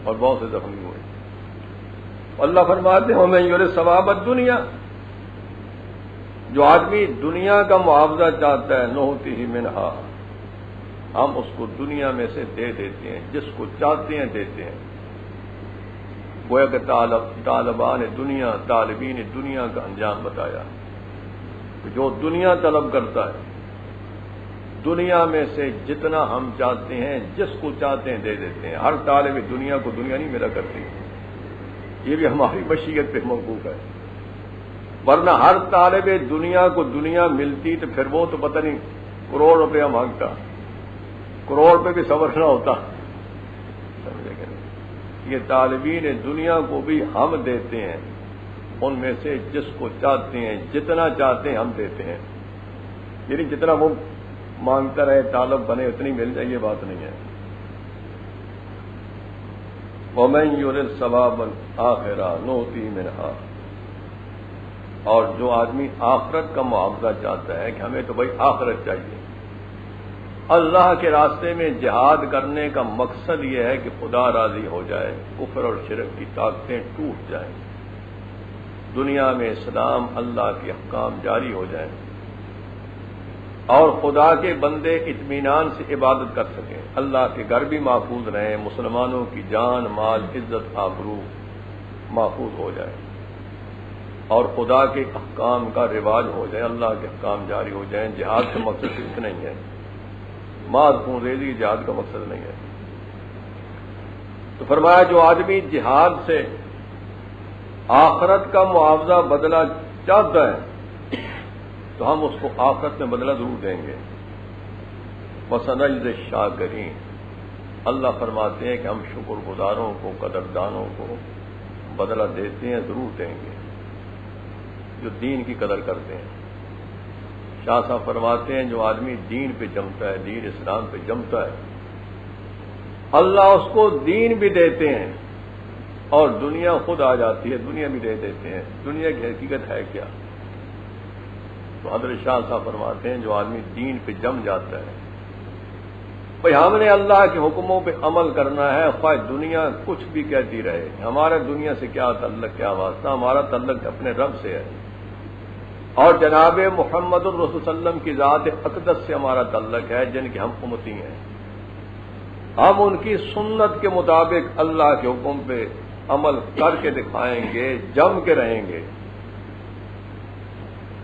A: اور بہت سے زخمی ہوئے۔ اللہ فرماتے ہیں وَمَن يُرِدْ ثواب الدنیا، جو آدمی دنیا کا معاوضہ چاہتا ہے نُؤْتِهِ مِنْهَا، ہم اس کو دنیا میں سے دے دیتے ہیں، جس کو چاہتے ہیں دیتے ہیں۔ گویا کہ طالبان دنیا، طالبین دنیا کا انجام بتایا کہ جو دنیا طلب کرتا ہے، دنیا میں سے جتنا ہم چاہتے ہیں جس کو چاہتے ہیں دے دیتے ہیں۔ ہر طالب دنیا کو دنیا نہیں ملا کرتی، یہ بھی ہماری مشیت پہ موقوف ہے، ورنہ ہر طالب دنیا کو دنیا ملتی تو پھر وہ تو پتہ نہیں کروڑ روپیہ مانگتا، کروڑ پہ بھی صبر نہ ہوتا۔ سمجھے کہ نہیں؟ یہ طالبین دنیا کو بھی ہم دیتے ہیں، ان میں سے جس کو چاہتے ہیں، جتنا چاہتے ہیں ہم دیتے ہیں، یعنی جتنا وہ مانگتا رہے طالب بنے اتنی مل جائے، یہ بات نہیں ہے۔ وَمَن يُرِدْ ثَوَابَ الْآخِرَةِ نُؤْتِهِ مِنْهَا، اور جو آدمی آخرت کا معاوضہ چاہتا ہے کہ ہمیں تو بھائی آخرت چاہیے، اللہ کے راستے میں جہاد کرنے کا مقصد یہ ہے کہ خدا راضی ہو جائے، کفر اور شرک کی طاقتیں ٹوٹ جائیں، دنیا میں اسلام اللہ کے احکام جاری ہو جائیں، اور خدا کے بندے اطمینان سے عبادت کر سکیں، اللہ کے گھر بھی محفوظ رہیں، مسلمانوں کی جان مال عزت آبرو محفوظ ہو جائے، اور خدا کے احکام کا رواج ہو جائے، اللہ کے احکام جاری ہو جائیں۔ جہاد کا مقصد صرف نہیں ہے، مال خون ریزی جہاد کا مقصد نہیں ہے۔ تو فرمایا جو آدمی جہاد سے آخرت کا معاوضہ بدلہ چاہتا ہے تو ہم اس کو آخرت میں بدلہ ضرور دیں گے۔ وَسَنَجْزِي الشَّاكِرِينَ، اللہ فرماتے ہیں کہ ہم شکر گزاروں کو، قدردانوں کو بدلہ دیتے ہیں، ضرور دیں گے، جو دین کی قدر کرتے ہیں۔ شاہ صاحب فرماتے ہیں جو آدمی دین پہ جمتا ہے، دین اسلام پہ جمتا ہے، اللہ اس کو دین بھی دیتے ہیں اور دنیا خود آ جاتی ہے، دنیا بھی دے دیتے ہیں۔ دنیا کی حقیقت ہے کیا؟ تو حضرت شاہ صاحب فرماتے ہیں جو آدمی دین پہ جم جاتا ہے، بھئی ہم نے اللہ کے حکموں پہ عمل کرنا ہے، خواہ دنیا کچھ بھی کہتی رہے، ہمارا دنیا سے کیا تعلق، کیا واسطہ، ہمارا تعلق اپنے رب سے ہے، اور جناب محمد الرسول صلی اللہ علیہ وسلم کی ذات اقدس سے ہمارا تعلق ہے، جن کے ہم امتی ہیں۔ ہم ان کی سنت کے مطابق اللہ کے حکم پہ عمل کر کے دکھائیں گے، جم کے رہیں گے۔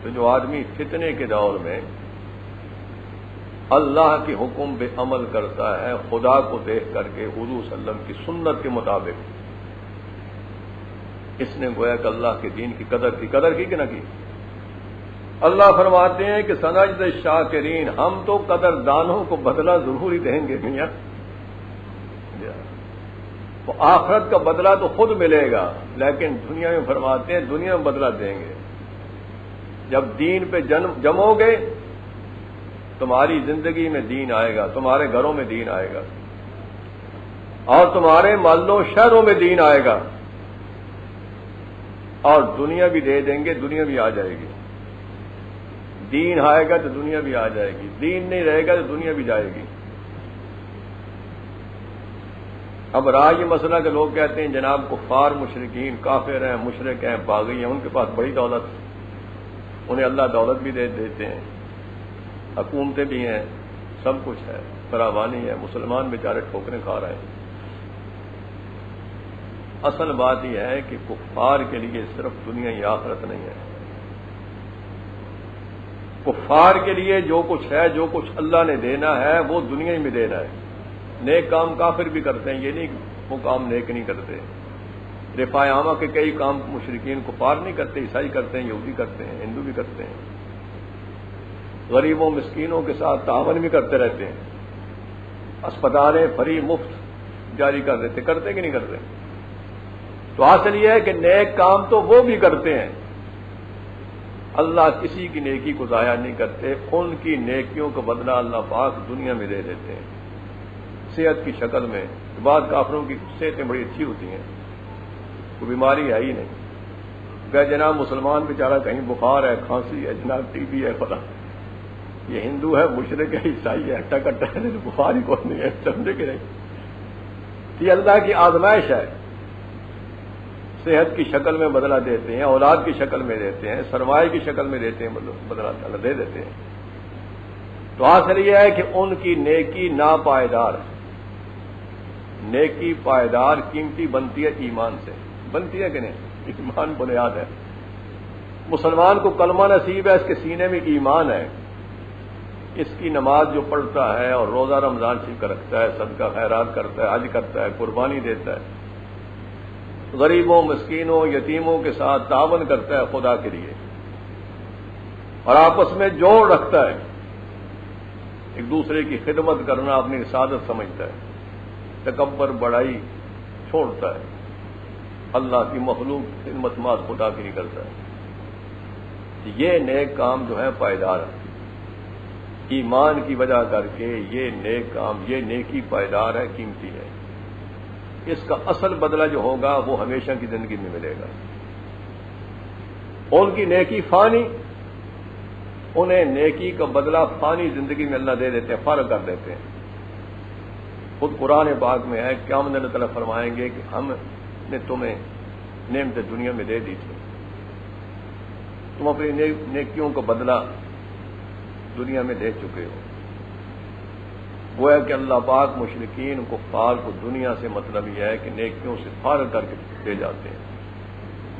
A: تو جو آدمی فتنے کے دور میں اللہ کے حکم پہ عمل کرتا ہے، خدا کو دیکھ کر کے، حضور صلی اللہ علیہ وسلم کی سنت کے مطابق، اس نے گویا کہ اللہ کے دین کی قدر کی کہ نہ کی؟ اللہ فرماتے ہیں کہ سنجد الشاکرین، ہم تو قدر دانوں کو بدلہ ضرور ہی دیں گے میاں، وہ آخرت کا بدلہ تو خود ملے گا، لیکن دنیا میں فرماتے ہیں دنیا میں بدلہ دیں گے۔ جب دین پہ جمو گے تمہاری زندگی میں دین آئے گا، تمہارے گھروں میں دین آئے گا، اور تمہارے محلوں شہروں میں دین آئے گا، اور دنیا بھی دے دیں گے، دنیا بھی آ جائے گی۔ دین آئے گا تو دنیا بھی آ جائے گی، دین نہیں رہے گا تو دنیا بھی جائے گی۔ اب رہا یہ مسئلہ کہ لوگ کہتے ہیں جناب کفار مشرکین کافر ہیں، مشرک ہیں، باغی ہیں، ان کے پاس بڑی دولت، انہیں اللہ دولت بھی دے دیتے ہیں، حکومتیں بھی ہیں، سب کچھ ہے، فراوانی ہے، مسلمان بیچارے ٹھوکریں کھا رہے ہیں۔ اصل بات یہ ہے کہ کفار کے لیے صرف دنیا ہی آخرت نہیں ہے۔ کفار کے لیے جو کچھ ہے، جو کچھ اللہ نے دینا ہے وہ دنیا ہی میں دینا ہے۔ نیک کام کافر بھی کرتے ہیں، یہ نہیں وہ کام نیک نہیں کرتے۔ رفاع عامہ کے کئی کام مشرکین کفار نہیں کرتے، عیسائی کرتے ہیں، یہودی کرتے ہیں، ہندو بھی کرتے ہیں، غریبوں مسکینوں کے ساتھ تعاون بھی کرتے رہتے ہیں، اسپتالیں فری مفت جاری کر دیتے، کرتے کہ نہیں کرتے؟ تو حاصل یہ ہے کہ نیک کام تو وہ بھی کرتے ہیں، اللہ کسی کی نیکی کو ضائع نہیں کرتے، ان کی نیکیوں کا بدلہ اللہ پاک دنیا میں دے دیتے ہیں صحت کی شکل میں۔ بعض کافروں کی صحتیں بڑی اچھی ہوتی ہیں، کوئی بیماری ہے ہی نہیں، کہ جناب مسلمان بیچارہ کہیں بخار ہے، کھانسی ہے، جناب ٹی بی ہے، فلاں، یہ ہندو ہے، مشرک ہے، عیسائی ہے، ہٹا کٹا ہے، بخار ہی کون نہیں ہے، سمجھے کہ نہیں؟ یہ اللہ کی آزمائش ہے، صحت کی شکل میں بدلہ دیتے ہیں، اولاد کی شکل میں دیتے ہیں، سرمایہ کی شکل میں دیتے ہیں، بدلہ اللہ دے دیتے ہیں۔ تو حاصل یہ ہے کہ ان کی نیکی ناپائیدار ہے، نیکی پائیدار قیمتی بنتی ہے ایمان سے، بنتی ہے کہ نہیں؟ ایمان بنیاد ہے۔ مسلمان کو کلمہ نصیب ہے، اس کے سینے میں ایمان ہے، اس کی نماز جو پڑھتا ہے اور روزہ رمضان شریف کا رکھتا ہے، صدقہ خیرات کرتا ہے، حج کرتا ہے، قربانی دیتا ہے، غریبوں مسکینوں یتیموں کے ساتھ تعاون کرتا ہے خدا کے لیے، اور آپس میں جوڑ رکھتا ہے، ایک دوسرے کی خدمت کرنا اپنی سعادت سمجھتا ہے، تکبر بڑائی چھوڑتا ہے، اللہ کی مخلوق خدمت مات خدا کی نہیں کرتا ہے۔ یہ نیک کام جو ہے پائیدار ہے، ایمان کی وجہ کر کے یہ نیک کام، یہ نیکی پائیدار ہے، قیمتی ہے، اس کا اصل بدلہ جو ہوگا وہ ہمیشہ کی زندگی میں ملے گا۔ ان کی نیکی فانی، انہیں نیکی کا بدلہ فانی زندگی میں اللہ دے دیتے ہیں، فارغ کر دیتے ہیں۔ خود قرآن پاک میں ہے، قیامت اللہ تعالیٰ فرمائیں گے کہ ہم نے تمہیں نعمت دنیا میں دے دی تھی، تم اپنی نیکیوں کا بدلہ دنیا میں دے چکے ہو۔ گویا کہ اللہ پاک مشرکین کفار کو دنیا سے مطلب یہ ہے کہ نیکیوں سے فارغ کر کے دے جاتے ہیں،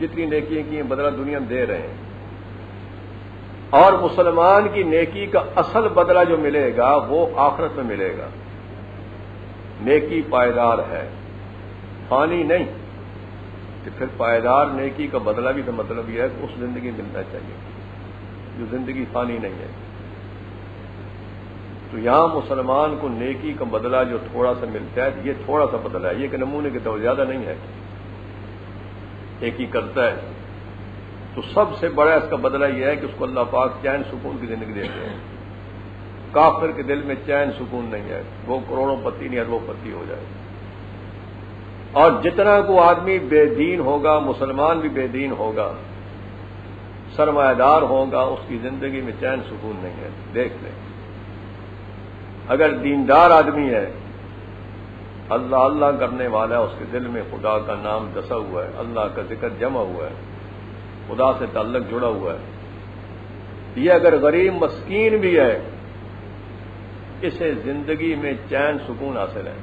A: جتنی نیکیاں کی ہیں بدلہ دنیا میں دے رہے ہیں، اور مسلمان کی نیکی کا اصل بدلہ جو ملے گا وہ آخرت میں ملے گا۔ نیکی پائیدار ہے، فانی نہیں، کہ پھر پائیدار نیکی کا بدلہ بھی تو مطلب یہ ہے کہ اس زندگی ملنا چاہیے جو زندگی فانی نہیں ہے۔ تو یہاں مسلمان کو نیکی کا بدلہ جو تھوڑا سا ملتا ہے، یہ تھوڑا سا بدلہ ہے، یہ کہ نمونے کے طور زیادہ نہیں ہے۔ نیکی کرتا ہے، تو سب سے بڑا اس کا بدلہ یہ ہے کہ اس کو اللہ پاک چین سکون کی زندگی دیتے ہیں. کافر کے دل میں چین سکون نہیں ہے، وہ کروڑوں پتی نہیں اربوں پتی ہو جائے. اور جتنا کو آدمی بے دین ہوگا، مسلمان بھی بے دین ہوگا، سرمایہ دار ہوگا، اس کی زندگی میں چین سکون نہیں ہے. دیکھ لیں، اگر دیندار آدمی ہے، اللہ اللہ کرنے والا ہے، اس کے دل میں خدا کا نام دسا ہوا ہے، اللہ کا ذکر جمع ہوا ہے، خدا سے تعلق جڑا ہوا ہے، یہ اگر غریب مسکین بھی ہے، اسے زندگی میں چین سکون حاصل ہے.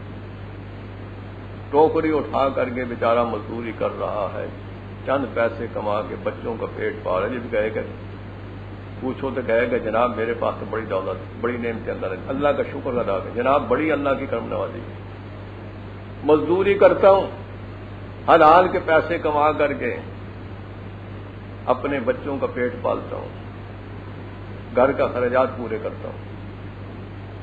A: ٹوکری اٹھا کر کے بیچارہ مزدوری کر رہا ہے، چند پیسے کما کے بچوں کا پیٹ پال رہا ہے. جب کہے گا پوچھو تو کہے گا جناب میرے پاس تو بڑی دولت، بڑی نعمتیں اللہ کا شکر ادا کریں جناب، بڑی اللہ کی کرم نوازی ہے. مزدوری کرتا ہوں، حلال کے پیسے کما کر کے اپنے بچوں کا پیٹ پالتا ہوں، گھر کا خراجات پورے کرتا ہوں.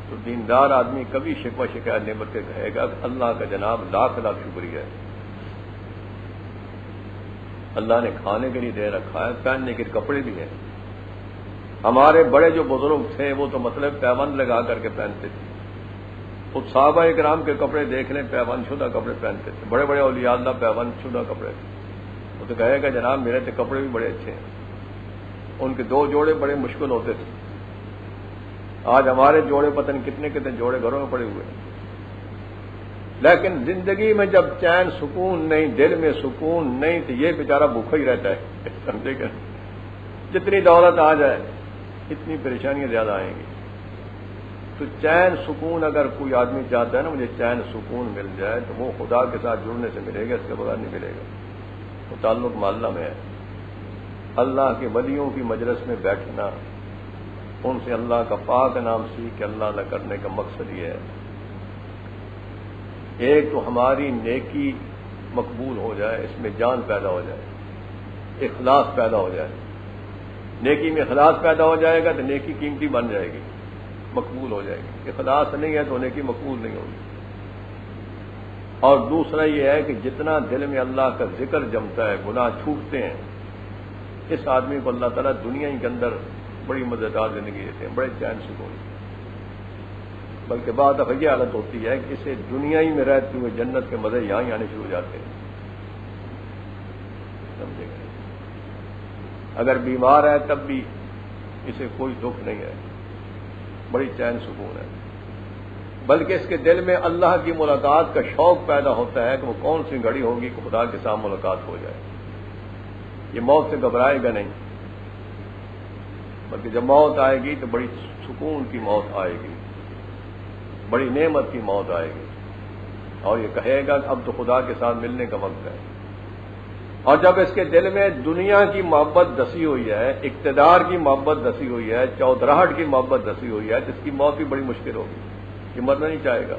A: تو دیندار آدمی کبھی شکوہ شکایت نہیں برتے کہے گا اللہ کا جناب لاکھ لاکھ شکریہ ہے، اللہ نے کھانے کے لیے دے رکھا ہے، پہننے کے کپڑے بھی ہیں. ہمارے بڑے جو بزرگ تھے وہ تو مطلب پیوند لگا کر کے پہنتے تھے. خود صحابہ کرام کے کپڑے دیکھ لیں، پیوند شدہ کپڑے پہنتے تھے. بڑے بڑے اولیاء اللہ پیوند شدہ کپڑے تھے. وہ تو کہے گا جناب میرے تو کپڑے بھی بڑے اچھے ہیں. ان کے دو جوڑے بڑے مشکل ہوتے تھے. آج ہمارے جوڑے پتہ نہیں کتنے کتنے جوڑے گھروں میں پڑے ہوئے ہیں. لیکن زندگی میں جب چین سکون نہیں، دل میں سکون نہیں، تو یہ بیچارہ بھوکا ہی رہتا ہے. سمجھے کہ جتنی دولت آ جائے اتنی پریشانیاں زیادہ آئیں گی. تو چین سکون اگر کوئی آدمی چاہتا ہے نا مجھے چین سکون مل جائے، تو وہ خدا کے ساتھ جڑنے سے ملے گا، اس کے بغیر نہیں ملے گا. وہ تعلق معلّہ میں ہے. اللہ کے ولیوں کی مجلس میں بیٹھنا، ان سے اللہ کا پاک نام سیکھ کے اللہ اللہ کرنے کا مقصد یہ ہے ایک تو ہماری نیکی مقبول ہو جائے، اس میں جان پیدا ہو جائے، اخلاص پیدا ہو جائے. نیکی میں اخلاص پیدا ہو جائے گا تو نیکی قیمتی بن جائے گی، مقبول ہو جائے گی. اخلاص نہیں ہے تو نیکی مقبول نہیں ہوگی. اور دوسرا یہ ہے کہ جتنا دل میں اللہ کا ذکر جمتا ہے گناہ چھوٹتے ہیں. اس آدمی کو اللہ تعالیٰ دنیا ہی کے اندر بڑی مزیدار زندگی دیتے ہیں، بڑے چین سکون. بلکہ بعد اب یہ حالت ہوتی ہے کہ اسے دنیا ہی میں رہتے ہوئے جنت کے مزے یہاں ہی آنے شروع ہو جاتے ہیں. سمجھے گا؟ اگر بیمار ہے تب بھی اسے کوئی دکھ نہیں ہے، بڑی چین سکون ہے. بلکہ اس کے دل میں اللہ کی ملاقات کا شوق پیدا ہوتا ہے کہ وہ کون سی گھڑی ہوگی کہ خدا کے ساتھ ملاقات ہو جائے. یہ موت سے گھبرائے گا نہیں، بلکہ جب موت آئے گی تو بڑی سکون کی موت آئے گی، بڑی نعمت کی موت آئے گی. اور یہ کہے گا کہ اب تو خدا کے ساتھ ملنے کا وقت ہے. اور جب اس کے دل میں دنیا کی محبت دسی ہوئی ہے، اقتدار کی محبت دسی ہوئی ہے، چودراہٹ کی محبت دسی ہوئی ہے، جس کی موت بھی بڑی مشکل ہوگی، یہ مرنا نہیں چاہے گا.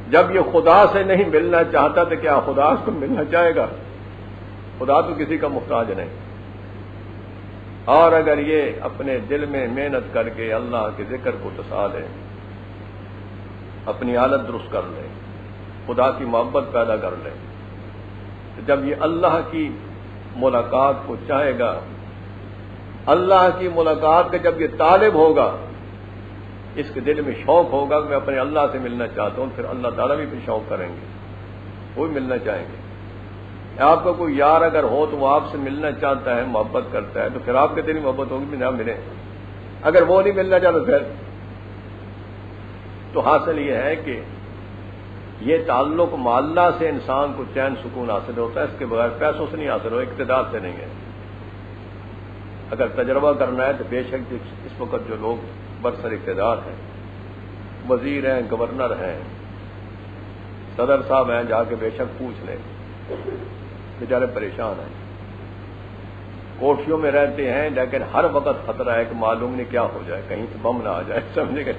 A: جب یہ خدا سے نہیں ملنا چاہتا تو کیا خدا اس کو ملنا چاہے گا؟ خدا تو کسی کا محتاج نہیں. اور اگر یہ اپنے دل میں محنت کر کے اللہ کے ذکر کو دسا لے، اپنی حالت درست کر لے، خدا کی محبت پیدا کر لے، تو جب یہ اللہ کی ملاقات کو چاہے گا، اللہ کی ملاقات کا جب یہ طالب ہوگا، اس کے دل میں شوق ہوگا کہ میں اپنے اللہ سے ملنا چاہتا ہوں، پھر اللہ تعالیٰ بھی پھر شوق کریں گے، وہ بھی ملنا چاہیں گے. آپ کا کوئی یار اگر ہو تو وہ آپ سے ملنا چاہتا ہے، محبت کرتا ہے، تو پھر آپ کے دل میں محبت ہوگی بھی نہ ملے. اگر وہ نہیں ملنا چاہتا پھر تو حاصل یہ ہے کہ یہ تعلق معلّہ سے انسان کو چین سکون حاصل ہوتا ہے، اس کے بغیر پیسوں سے نہیں حاصل ہو، اقتدار سے نہیں ہے. اگر تجربہ کرنا ہے تو بے شک اس وقت جو لوگ برسر اقتدار ہیں، وزیر ہیں، گورنر ہیں، صدر صاحب ہیں، جا کے بے شک پوچھ لیں، بیچارے پریشان ہیں، کوٹھیوں میں رہتے ہیں، لیکن ہر وقت خطرہ ہے کہ معلوم نہیں کیا ہو جائے، کہیں سے بم نہ آ جائے. سمجھے گئے؟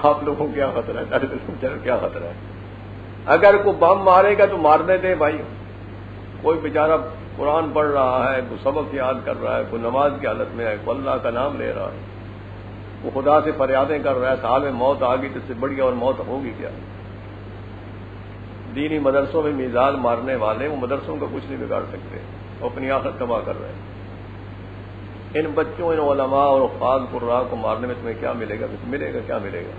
A: آپ لوگوں کو کیا خطرہ ہے؟ کیا خطرہ ہے؟ اگر کوئی بم مارے گا تو مارنے دیں بھائی. کوئی بیچارہ قرآن پڑھ رہا ہے، کوئی سبق یاد کر رہا ہے، کوئی نماز کی حالت میں ہے، کوئی اللہ کا نام لے رہا ہے، وہ خدا سے فریادیں کر رہا ہے، سال میں موت آ گئی تو اس سے بڑی اور موت ہوگی کیا؟ دینی مدرسوں میں میزال مارنے والے وہ مدرسوں کا کچھ نہیں بگاڑ سکتے. اپنی آخرت تباہ کر رہے ہیں۔ ان بچوں، ان علماء اور حفاظ قراء کو مارنے میں تمہیں کیا ملے گا؟ ملے گا کیا ملے گا؟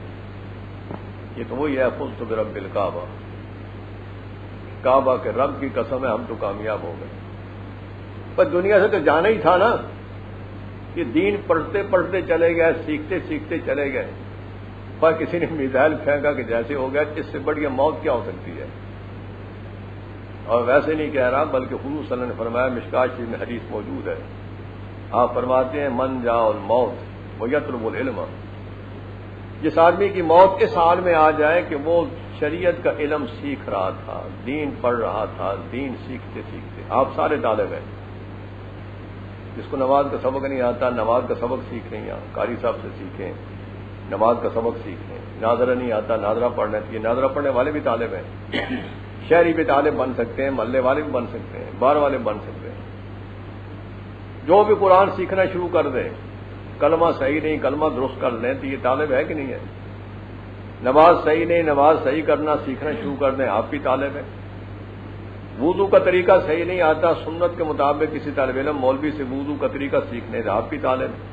A: یہ تو وہی ہے فزت برب الکعبہ، کعبہ کے رب کی قسم ہے ہم تو کامیاب ہو گئے۔ پر دنیا سے تو جانا ہی تھا نا، کہ دین پڑھتے پڑھتے چلے گئے، سیکھتے سیکھتے چلے گئے، پر کسی نے میزائل پھینکا کہ جیسے ہو گیا، اس سے بڑی موت کیا ہو سکتی ہے؟ اور ویسے نہیں کہہ رہا، بلکہ حضور صلی اللہ علیہ وسلم نے فرمایا، مشکات شریف میں حدیث موجود ہے، آپ فرماتے ہیں من جاء الموت ویطلب العلم، جس آدمی کی موت اس حال میں آ جائے کہ وہ شریعت کا علم سیکھ رہا تھا، دین پڑھ رہا تھا، دین سیکھتے سیکھتے، آپ سارے طالب ہیں، جس کو نماز کا سبق نہیں آتا، نماز کا سبق سیکھ رہے ہیں، قاری صاحب سے سیکھیں، نماز کا سبق سیکھ لیں، ناظرہ نہیں آتا، ناظرہ پڑھنا چاہیے، ناظرہ پڑھنے والے بھی طالب ہیں، شہری بھی طالب بن سکتے ہیں، محلے والے بھی بن سکتے ہیں، باہر والے بن سکتے ہیں۔ جو بھی قرآن سیکھنا شروع کر دے، کلمہ صحیح نہیں، کلمہ درست کر لیں تو یہ طالب ہے کہ نہیں ہے؟ نماز صحیح نہیں، نماز صحیح کرنا سیکھنا شروع کر دیں، آپ بھی طالب ہیں۔ وضو کا طریقہ صحیح نہیں آتا، سنت کے مطابق کسی طالب علم مولوی سے وضو کا طریقہ سیکھنے تو آپ بھی طالب ہیں۔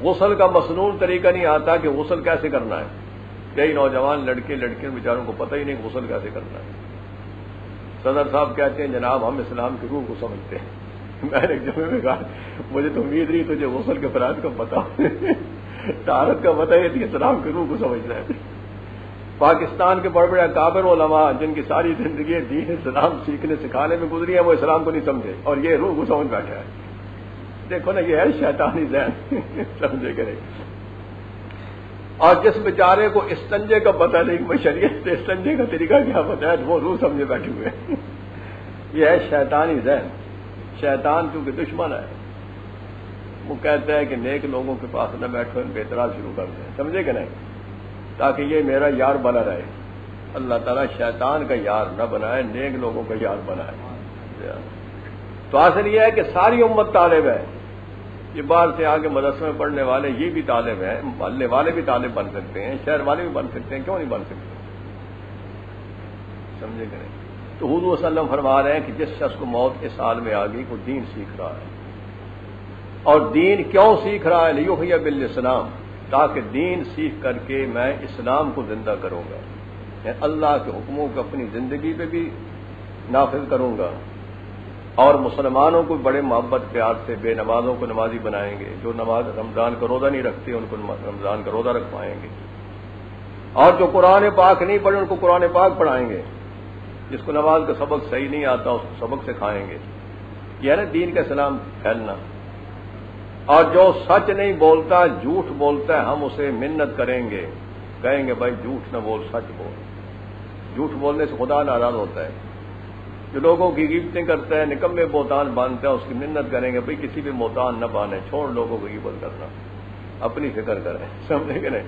A: غسل کا مسنون طریقہ نہیں آتا کہ غسل کیسے کرنا ہے، کئی نوجوان لڑکے لڑکیوں بیچاروں کو پتہ ہی نہیں غسل کیسے کرنا ہے۔ صدر صاحب کہتے ہیں جناب ہم اسلام کی روح کو سمجھتے ہیں۔ میں نے جمعے میں کہا مجھے تو امید نہیں تجھے غسل کے فرائض کا پتہ طہارت کا پتہ ہے کہ اسلام کی روح کو سمجھنا ہے۔ پاکستان کے بڑے بڑے اکابر علماء جن کی ساری زندگی دین اسلام سیکھنے سکھانے میں گزری ہے، وہ اسلام کو نہیں سمجھے اور یہ روح کو سمجھ بیٹھا ہے۔ دیکھو نا، یہ ہے شیطانی ذہن، سمجھے کرے۔ اور جس بیچارے کو استنجے کا پتہ نہیں، وہ شریعت سے استنجے کا طریقہ کیا پتہ ہے، وہ روح سمجھے بیٹھے ہوئے۔ یہ ہے شیطانی ذہن۔ شیطان کیونکہ دشمن ہے، وہ کہتا ہے کہ نیک لوگوں کے پاس نہ بیٹھو، ان پہ اعتراض شروع کر دیں، سمجھے کہ نہیں، تاکہ یہ میرا یار بنا رہے۔ اللہ تعالیٰ شیطان کا یار نہ بنائے، نیک لوگوں کا یار بنائے۔ تو حاصل یہ ہے کہ ساری امت طالب ہے۔ یہ باہر سے آگے مدرسے میں پڑھنے والے یہ بھی طالب ہیں، محلے والے بھی طالب بن سکتے ہیں، شہر والے بھی بن سکتے ہیں، کیوں نہیں بن سکتے؟ سمجھے کہ نہیں؟ تو حضور صلی اللہ علیہ وسلم فرما رہے ہیں کہ جس شخص کو موت اس حال میں آ گئی وہ دین سیکھ رہا ہے، اور دین کیوں سیکھ رہا ہے؟ لیحیی بالاسلام، تاکہ دین سیکھ کر کے میں اسلام کو زندہ کروں گا، میں اللہ کے حکموں کو اپنی زندگی پہ بھی نافذ کروں گا، اور مسلمانوں کو بڑے محبت پیار سے بے نمازوں کو نمازی بنائیں گے، جو نماز رمضان کا روزہ نہیں رکھتے ان کو رمضان کا روزہ رکھوائیں گے، اور جو قرآن پاک نہیں پڑھے ان کو قرآن پاک پڑھائیں گے، جس کو نماز کا سبق صحیح نہیں آتا اس کو سبق سکھائیں گے۔ یہ ہے نا دین کا اسلام پھیلنا۔ اور جو سچ نہیں بولتا، جھوٹ بولتا ہے، ہم اسے منت کریں گے، کہیں گے بھائی جھوٹ نہ بول، سچ بول۔ جھوٹ بولنے سے خدا ناراض ہوتا ہے۔ جو لوگوں کی غیبتیں کرتا ہے، نکمے بہتان باندھتا ہے، اس کی منت کریں گے بھائی کسی بھی بہتان نہ باندھیں، چھوڑ لوگوں کو غیبت کرنا، اپنی فکر کریں، سمجھے کہ نہیں؟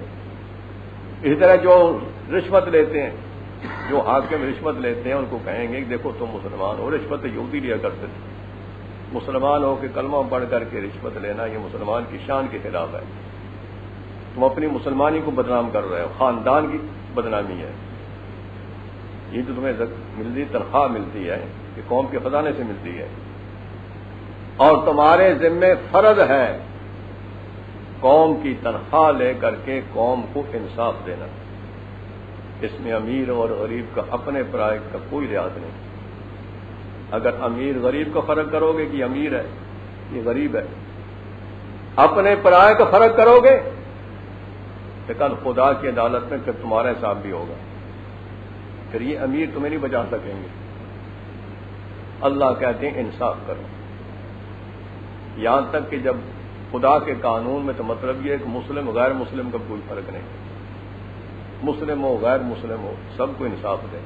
A: اسی طرح جو رشوت لیتے ہیں، جو حاکم رشوت لیتے ہیں، ان کو کہیں گے کہ دیکھو تم مسلمان ہو، رشوت یہودی لیا کرتے تھے، مسلمان ہو کے کلمہ پڑھ کر کے رشوت لینا یہ مسلمان کی شان کے خلاف ہے، تم اپنی مسلمانی کو بدنام کر رہے ہو، خاندان کی بدنامی ہے، یہ تو تمہیں ملتی تنخواہ ملتی ہے کہ قوم کے خزانے سے ملتی ہے، اور تمہارے ذمے فرض ہے قوم کی تنخواہ لے کر کے قوم کو انصاف دینا۔ اس میں امیر اور غریب کا اپنے پرائے کا کوئی لحاظ نہیں۔ اگر امیر غریب کا فرق کرو گے کہ امیر ہے یہ غریب ہے، اپنے پرائے کا فرق کرو گے تو کل خدا کی عدالت میں پھر تمہارا حساب بھی ہوگا، پھر یہ امیر تمہیں نہیں بچا سکیں گے۔ اللہ کہتے ہیں انصاف کرو، یہاں تک کہ جب خدا کے قانون میں تو مطلب یہ ہے کہ مسلم غیر مسلم کا کوئی فرق نہیں، مسلم ہو غیر مسلم ہو سب کو انصاف دیں،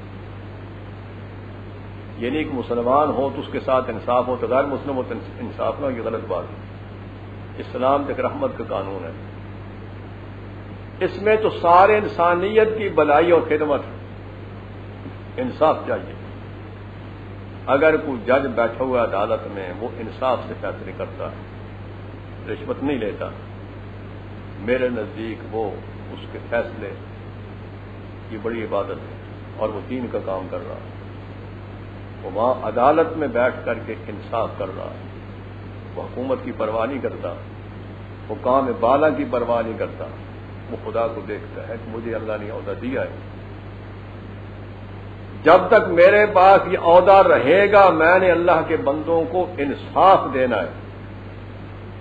A: یہ نہیں کہ مسلمان ہو تو اس کے ساتھ انصاف ہو تو غیر مسلم ہو تو انصاف نہ ہو، یہ غلط بات ہے۔ اسلام ایک رحمت کا قانون ہے، اس میں تو سارے انسانیت کی بھلائی اور خدمت ہے، انصاف چاہیے۔ اگر کوئی جج بیٹھا ہوا عدالت میں وہ انصاف سے فیصلے کرتا ہے، رشوت نہیں لیتا، میرے نزدیک وہ اس کے فیصلے یہ بڑی عبادت ہے اور وہ دین کا کام کر رہا ہے۔ وہ وہاں عدالت میں بیٹھ کر کے انصاف کر رہا ہے، وہ حکومت کی پرواہ نہیں کرتا، وہ کام بالا کی پرواہ نہیں کرتا، وہ خدا کو دیکھتا ہے کہ مجھے اللہ نے عہدہ دیا ہے، جب تک میرے پاس یہ عہدہ رہے گا میں نے اللہ کے بندوں کو انصاف دینا ہے،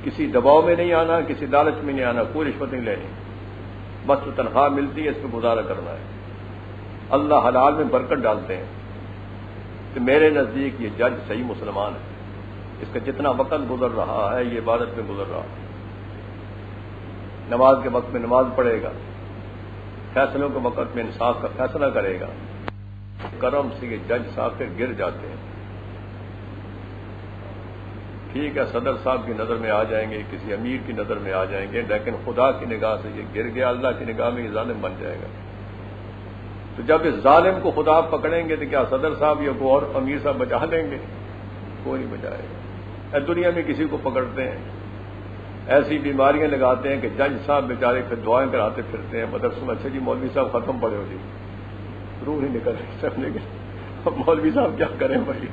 A: کسی دباؤ میں نہیں آنا، کسی لالچ میں نہیں آنا، کوئی رشوت نہیں لینی، بس تو تنخواہ ملتی ہے اس پہ گزارا کرنا ہے۔ اللہ حلال میں برکت ڈالتے ہیں کہ میرے نزدیک یہ جج صحیح مسلمان ہے، اس کا جتنا وقت گزر رہا ہے یہ عبادت میں گزر رہا ہے، نماز کے وقت میں نماز پڑھے گا، فیصلوں کے وقت میں انصاف کا فیصلہ کرے گا، کرم سے یہ جج صاحب پھر گر جاتے ہیں۔ ٹھیک ہے صدر صاحب کی نظر میں آ جائیں گے، کسی امیر کی نظر میں آ جائیں گے، لیکن خدا کی نگاہ سے یہ گر گیا، اللہ کی نگاہ میں یہ ظالم بن جائے گا۔ تو جب اس ظالم کو خدا پکڑیں گے تو کیا صدر صاحب یا کوئی اور امیر صاحب بچا لیں گے؟ کوئی نہیں بچائے گا۔ دنیا میں کسی کو پکڑتے ہیں، ایسی بیماریاں لگاتے ہیں کہ جج صاحب بیچارے پھر دعائیں کراتے پھرتے ہیں مدرسوں میں، اچھا جی مولوی صاحب ختم پڑے ہو جی، روح ہی نکل رہی سمجھے گے، مولوی صاحب کیا کریں بھائی،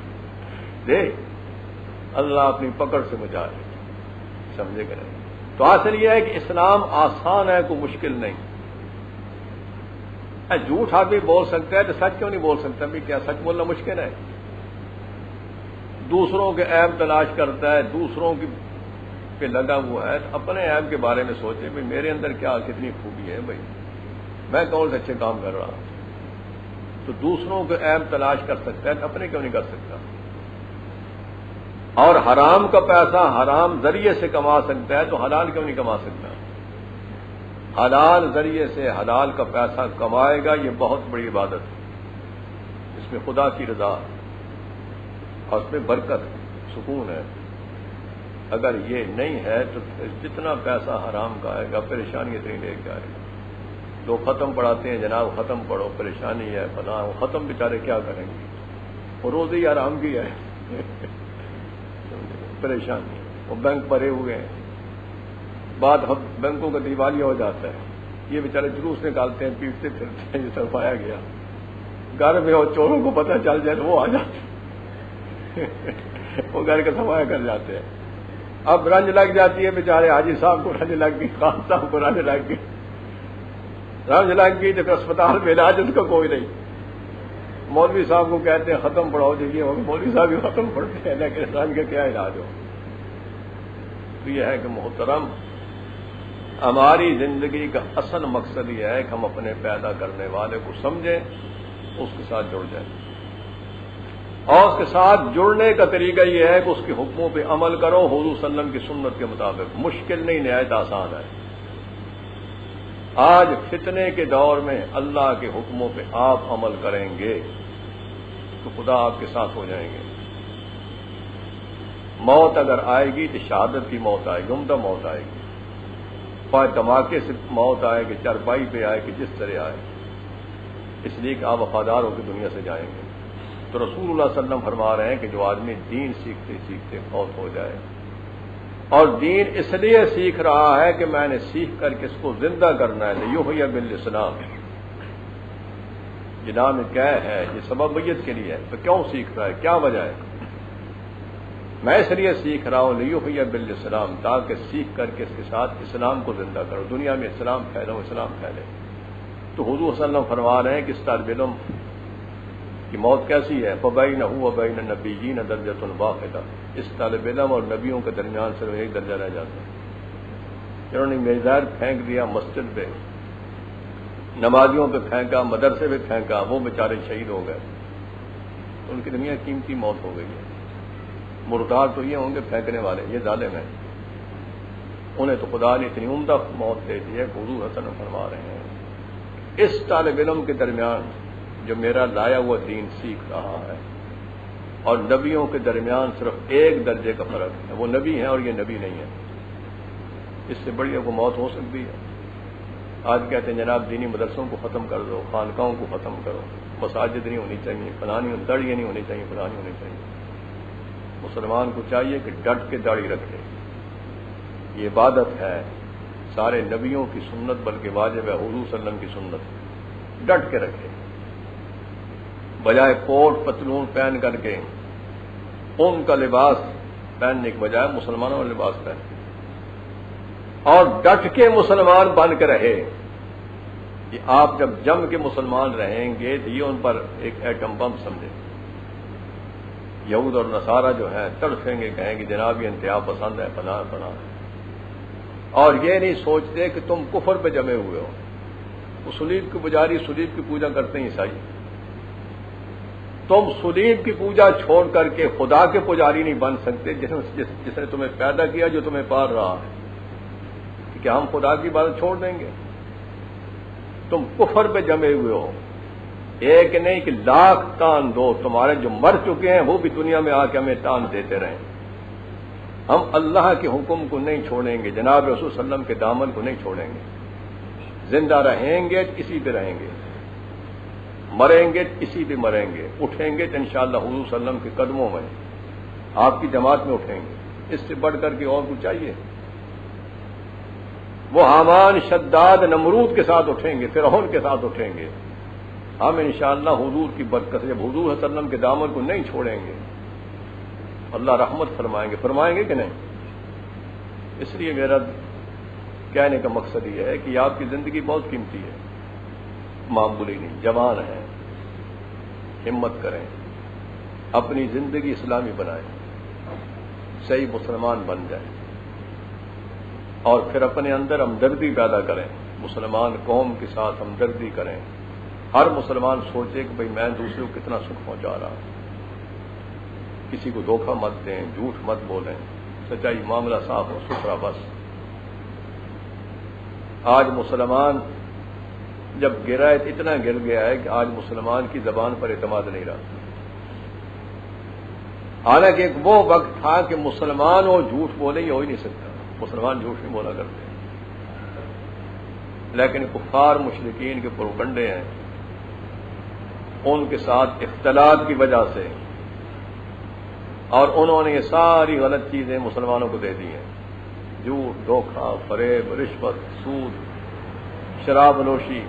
A: دے اللہ اپنی پکڑ سے بچائے، سمجھے گا نہیں۔ تو حاصل یہ ہے کہ اسلام آسان ہے، کوئی مشکل نہیں۔ جھوٹ آدمی بول سکتا ہے تو سچ کیوں نہیں بول سکتا؟ بھی کیا سچ بولنا مشکل ہے؟ دوسروں کے عیب تلاش کرتا ہے، دوسروں کی پہ لگا ہوا ہے، تو اپنے عیب کے بارے میں سوچے بھی میرے اندر کیا کتنی خوبی ہے بھائی، میں کون سے اچھے کام کر رہا ہوں۔ تو دوسروں کے عیب تلاش کر سکتا ہے تو اپنے کیوں نہیں کر سکتا؟ اور حرام کا پیسہ حرام ذریعے سے کما سکتا ہے تو حلال کیوں نہیں کما سکتا؟ حلال ذریعے سے حلال کا پیسہ کمائے گا، یہ بہت بڑی عبادت ہے، اس میں خدا کی رضا اور اس میں برکت ہے، سکون ہے۔ اگر یہ نہیں ہے تو جتنا پیسہ حرام کا آئے گا پریشانی اتنی لے کے آئے گا۔ لوگ ختم پڑھاتے ہیں جناب ختم پڑھو، پریشانی ہے فلاں، وہ ختم بیچارے کیا کریں گے، وہ روزی حرام کی ہے پریشانی، وہ بینک بھرے ہوئے ہیں، بعد بینکوں کا دیوالیہ ہو جاتا ہے، یہ بیچارے جلوس نکالتے ہیں، پیٹتے پھرتے ہیں، یہ سب پایا گیا، گھر میں ہو چوروں کو پتہ چل جائے تو وہ آ جاتے وہ گھر کا صفایا کر جاتے ہیں۔ اب رنج لگ جاتی ہے بیچارے حاجی صاحب کو رنج لگ گئی، خان صاحب کو رنج لگ گئی، رنج لگ گئی تو پھر اسپتال میں علاج اس کا کوئی نہیں، مولوی صاحب کو کہتے ہیں ختم پڑھاؤ جی، مولوی صاحب بھی ختم پڑھتے ہیں لیکن رنج کا کیا علاج ہو۔ تو یہ ہے کہ محترم ہماری زندگی کا اصل مقصد یہ ہے کہ ہم اپنے پیدا کرنے والے کو سمجھیں، اس کے ساتھ جڑ جائیں، اور اس کے ساتھ جڑنے کا طریقہ یہ ہے کہ اس کے حکموں پہ عمل کرو حضور صلی اللہ علیہ وسلم کی سنت کے مطابق۔ مشکل نہیں، نہایت آسان ہے۔ آج فتنے کے دور میں اللہ کے حکموں پہ آپ عمل کریں گے تو خدا آپ کے ساتھ ہو جائیں گے۔ موت اگر آئے گی تو شہادت کی موت آئے گی، عمدہ موت آئے گی، اور دھماکے سے موت آئے گی، چرپائی پہ آئے گی، جس طرح آئے، اس لیے کہ آپ وفادار ہو کے دنیا سے جائیں گے۔ تو رسول اللہ صلی اللہ علیہ وسلم فرما رہے ہیں کہ جو آدمی دین سیکھتے سیکھتے فوت ہو جائے، اور دین اس لیے سیکھ رہا ہے کہ میں نے سیکھ کر کے اس کو زندہ کرنا ہے، لیحیی بالاسلام، جناب میں کیا ہے یہ سببیت کے لیے ہے، تو کیوں سیکھ رہا ہے، کیا وجہ ہے؟ میں اس لیے سیکھ رہا ہوں لیحیی بالاسلام، تاکہ سیکھ کر کے اس کے ساتھ اسلام کو زندہ کرو، دنیا میں اسلام پھیلاؤ، اسلام پھیلے۔ تو حضور صلی اللہ علیہ وسلم فرما رہے ہیں کہ اس طالب علم کی موت کیسی ہے؟ فبینہ وبین النبیین درجۃ واحدہ، اس طالب علم اور نبیوں کے درمیان صرف ایک درجہ رہ جاتا ہے۔ انہوں نے میزائل پھینک دیا مسجد پہ، نمازیوں پہ پھینکا، مدرسے پہ پھینکا، وہ بیچارے شہید ہو گئے، ان کی دنیا قیمتی موت ہو گئی ہے۔ مردار تو یہ ہوں گے پھینکنے والے، یہ ظالم ہیں، انہیں تو خدا نے اتنی عمدہ موت دے دی ہے کہ حضور حسن فرما رہے ہیں اس طالب علم کے درمیان جو میرا لایا ہوا دین سیکھ رہا ہے اور نبیوں کے درمیان صرف ایک درجے کا فرق ہے، وہ نبی ہیں اور یہ نبی نہیں ہے، اس سے بڑی کو موت ہو سکتی ہے؟ آج کہتے ہیں جناب دینی مدرسوں کو ختم کر دو، خانقاہوں کو ختم کرو، مساجد نہیں ہونی چاہیے، فلانی داڑھی نہیں ہونی چاہیے، فلانی ہونی چاہیے۔ مسلمان کو چاہیے کہ ڈٹ کے داڑھی رکھے، یہ عبادت ہے، سارے نبیوں کی سنت بلکہ واجب ہے، حضور صلی اللہ علیہ وسلم کی سنت، ڈٹ کے رکھے، بجائے کوٹ پتلون پہن کر کے ان کا لباس پہننے کے بجائے مسلمانوں کا لباس پہنے اور ڈٹ کے مسلمان بن کے رہے کہ آپ جب جم کے مسلمان رہیں گے تو یہ ان پر ایک ایٹم بم سمجھے. یہود اور نصارہ جو ہیں تڑفیں گے, کہیں گے جناب یہ انتہا پسند ہے, فلاں فلاں, اور یہ نہیں سوچتے کہ تم کفر پہ جمے ہوئے ہو. وہ صلیب کی پجاری صلیب کی پوجا کرتے ہیں عیسائی. تم صلیب کی پوجا چھوڑ کر کے خدا کے پجاری نہیں بن سکتے جس نے تمہیں پیدا کیا, جو تمہیں پال رہا ہے. کہ ہم خدا کی بات چھوڑ دیں گے؟ تم کفر پہ جمے ہوئے ہو. ایک نہیں کہ لاکھ تان دو, تمہارے جو مر چکے ہیں وہ بھی دنیا میں آ کے ہمیں تان دیتے رہیں. ہم اللہ کے حکم کو نہیں چھوڑیں گے, جناب رسول صلی اللہ علیہ وسلم کے دامن کو نہیں چھوڑیں گے. زندہ رہیں گے اسی پہ رہیں گے, مریں گے اسی پہ مریں گے, اٹھیں گے تو انشاءاللہ حضور صلی اللہ علیہ وسلم کے قدموں میں آپ کی جماعت میں اٹھیں گے. اس سے بڑھ کر کے اور کچھ چاہیے؟ وہ حامان شداد نمرود کے ساتھ اٹھیں گے, فرعون کے ساتھ اٹھیں گے. ہم انشاءاللہ حضور کی برکت سے جب حضور صلی اللہ علیہ وسلم کے دامن کو نہیں چھوڑیں گے اللہ رحمت فرمائیں گے کہ نہیں؟ اس لیے میرا کہنے کا مقصد یہ ہے کہ آپ کی زندگی بہت قیمتی ہے, معمولی نہیں. جوان ہیں, ہمت کریں, اپنی زندگی اسلامی بنائیں, صحیح مسلمان بن جائیں, اور پھر اپنے اندر ہمدردی پیدا کریں. مسلمان قوم کے ساتھ ہمدردی کریں. ہر مسلمان سوچے کہ بھئی میں دوسروں کو کتنا سکھ پہنچا رہا ہوں. کسی کو دھوکہ مت دیں, جھوٹ مت بولیں, سچائی معاملہ صاف ہو ستھرا بس. آج مسلمان جب گرا ہے اتنا گر گیا ہے کہ آج مسلمان کی زبان پر اعتماد نہیں رہا. حالانکہ ایک وہ وقت تھا کہ مسلمان وہ جھوٹ بولے یہ ہو ہی نہیں سکتا, مسلمان جھوٹ نہیں بولا کرتے. لیکن کفار مشرکین کے پروپگنڈے ہیں, ان کے ساتھ اختلاط کی وجہ سے, اور انہوں نے یہ ساری غلط چیزیں مسلمانوں کو دے دی ہیں. جھوٹ, دھوکہ, فریب, رشوت, سود, شراب نوشی,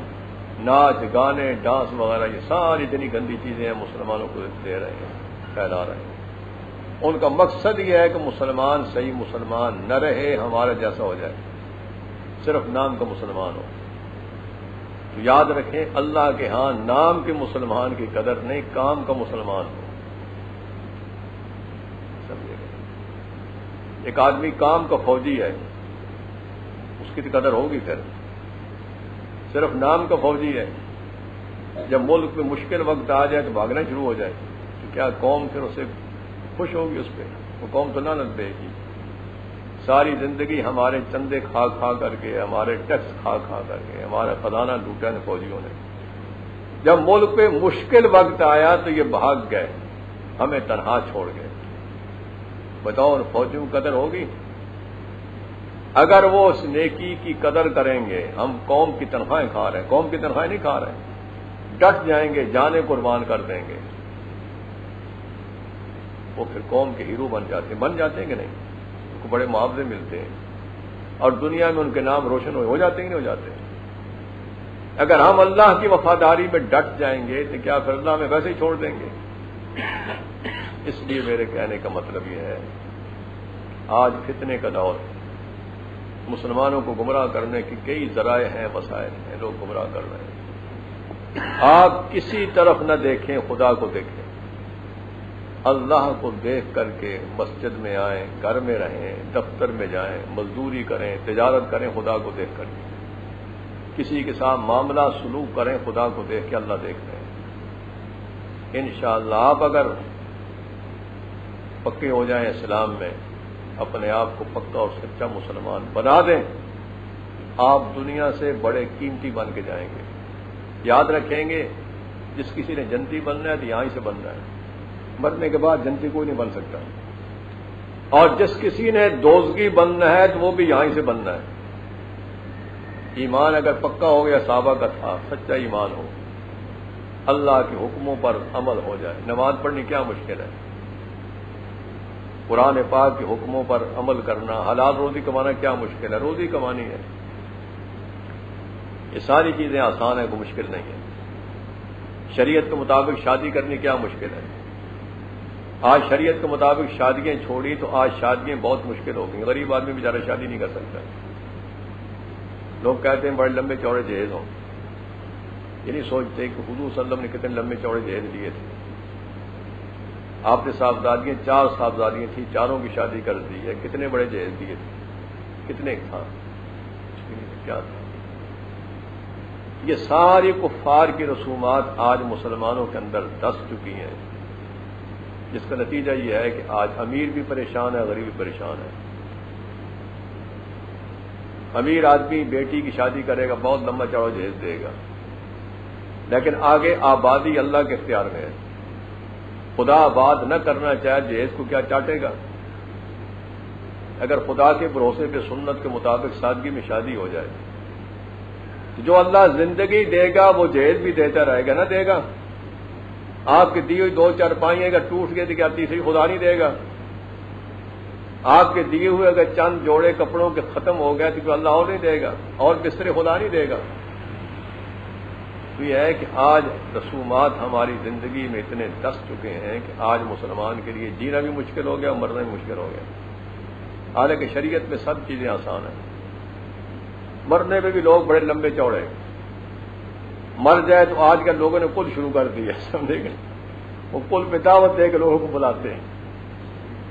A: ناچ گانے, ڈانس وغیرہ, یہ ساری اتنی گندی چیزیں ہیں مسلمانوں کو دے رہے ہیں, پھیلا رہے ہیں. ان کا مقصد یہ ہے کہ مسلمان صحیح مسلمان نہ رہے, ہمارا جیسا ہو جائے, صرف نام کا مسلمان ہو. تو یاد رکھیں اللہ کے ہاں نام کے مسلمان کی قدر نہیں, کام کا مسلمان ہو. سمجھے گا؟ ایک آدمی کام کا فوجی ہے, اس کی تو قدر ہوگی, پھر صرف نام کا فوجی ہے. جب ملک میں مشکل وقت آ جائے تو بھاگنا شروع ہو جائے, تو کیا قوم پھر اسے خوش ہوگی؟ اس پہ وہ قوم تو لعنت دے گی. ساری زندگی ہمارے چندے کھا کھا کر کے, ہمارے ٹیکس کھا کھا کر کے ہمارا خزانہ لوٹا ہے فوجیوں نے. جب ملک پہ مشکل وقت آیا تو یہ بھاگ گئے, ہمیں تنہا چھوڑ گئے. بتاؤ فوجیوں کی قدر ہوگی؟ اگر وہ اس نیکی کی قدر کریں گے. ہم قوم کی تنخواہیں کھا رہے ہیں, قوم کی تنخواہیں نہیں کھا رہے, ڈٹ جائیں گے, جانیں قربان کر دیں گے. وہ پھر قوم کے ہیرو بن جاتے ہیں کہ نہیں؟ ان کو بڑے معاوضے ملتے ہیں, اور دنیا میں ان کے نام روشن ہو جاتے ہیں کہ نہیں ہو جاتے؟ اگر ہم اللہ کی وفاداری میں ڈٹ جائیں گے تو کیا پھر اللہ ہمیں ویسے ہی چھوڑ دیں گے؟ اس لیے میرے کہنے کا مطلب یہ ہے, آج فتنے کا دور, مسلمانوں کو گمراہ کرنے کی کئی ذرائع ہیں, وسائل ہیں, لوگ گمراہ کر رہے ہیں. آپ کسی طرف نہ دیکھیں, خدا کو دیکھیں. اللہ کو دیکھ کر کے مسجد میں آئیں, گھر میں رہیں, دفتر میں جائیں, مزدوری کریں, تجارت کریں, خدا کو دیکھ کر کے. کسی کے ساتھ معاملہ سلوک کریں, خدا کو دیکھ کے, اللہ دیکھ رہے ہیں. انشاءاللہ آپ اگر پکے ہو جائیں اسلام میں, اپنے آپ کو پکا اور سچا مسلمان بنا دیں, آپ دنیا سے بڑے قیمتی بن کے جائیں گے. یاد رکھیں گے, جس کسی نے جنتی بننا ہے تو یہاں سے بننا ہے, مرنے کے بعد جنتی کوئی نہیں بن سکتا. اور جس کسی نے دوزگی بننا ہے تو وہ بھی یہاں سے بننا ہے. ایمان اگر پکا ہو گیا, صحابہ کا تھا, سچا ایمان ہو, اللہ کے حکموں پر عمل ہو جائے. نماز پڑھنی کیا مشکل ہے؟ قرآن پاک کے حکموں پر عمل کرنا, حلال روزی کمانا کیا مشکل ہے؟ روزی کمانی ہے. یہ ساری چیزیں آسان ہیں, کوئی مشکل نہیں ہے. شریعت کے مطابق شادی کرنی کیا مشکل ہے؟ آج شریعت کے مطابق شادیاں چھوڑی تو آج شادیاں بہت مشکل ہو گئی. غریب آدمی بیچارہ شادی نہیں کر سکتا. لوگ کہتے ہیں بڑے لمبے چوڑے جہیز ہوں. یہ نہیں سوچتے کہ حضور صلی اللہ علیہ وسلم نے کتنے لمبے چوڑے جہیز لیے تھے. آپ نے صاحبزادیاں 4 صاحبزادیاں تھیں، چاروں کی شادی کر دی ہے. کتنے بڑے جہیز دیے تھے، کتنے تھا، کیا تھا. یہ ساری کفار کی رسومات آج مسلمانوں کے اندر دس چکی ہیں، جس کا نتیجہ یہ ہے کہ آج امیر بھی پریشان ہے، غریب بھی پریشان ہے. امیر آدمی بیٹی کی شادی کرے گا، بہت لمبا چوڑا جہیز دے گا، لیکن آگے آبادی اللہ کے اختیار میں ہے. خدا آباد نہ کرنا چاہے جہیز کو کیا چاٹے گا؟ اگر خدا کے بھروسے پہ سنت کے مطابق سادگی میں شادی ہو جائے، جو اللہ زندگی دے گا وہ جہیز بھی دیتا رہے گا، نہ دے گا. آپ کی دی ہوئی 2 چارپائیاں اگر ٹوٹ گئی تو کیا تیسری خدا نہیں دے گا؟ آپ کے دیے ہوئے اگر چند جوڑے کپڑوں کے ختم ہو گئے تو کوئی اللہ اور نہیں دے گا، اور بستر خدا نہیں دے گا. تو یہ ہے کہ آج رسومات ہماری زندگی میں اتنے دس چکے ہیں کہ آج مسلمان کے لیے جینا بھی مشکل ہو گیا اور مرنا بھی مشکل ہو گیا. حالانکہ شریعت میں سب چیزیں آسان ہیں. مرنے پہ بھی لوگ بڑے لمبے چوڑے ہیں. مر جائے تو آج کل لوگوں نے کل شروع کر دیا، سمجھے گا. وہ کل پہ دعوت دے کے لوگوں کو بلاتے ہیں،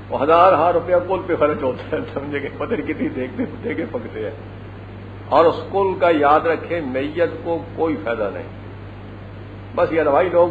A: وہ 1000 روپیہ کل پہ خرچ ہوتا ہے، سمجھے گا. پتہ کتنی دیکھتے کے پکتے ہیں. اور اس کل کا یاد رکھیں، میت کو کوئی فائدہ نہیں. بس یہ ہلوائی لوگ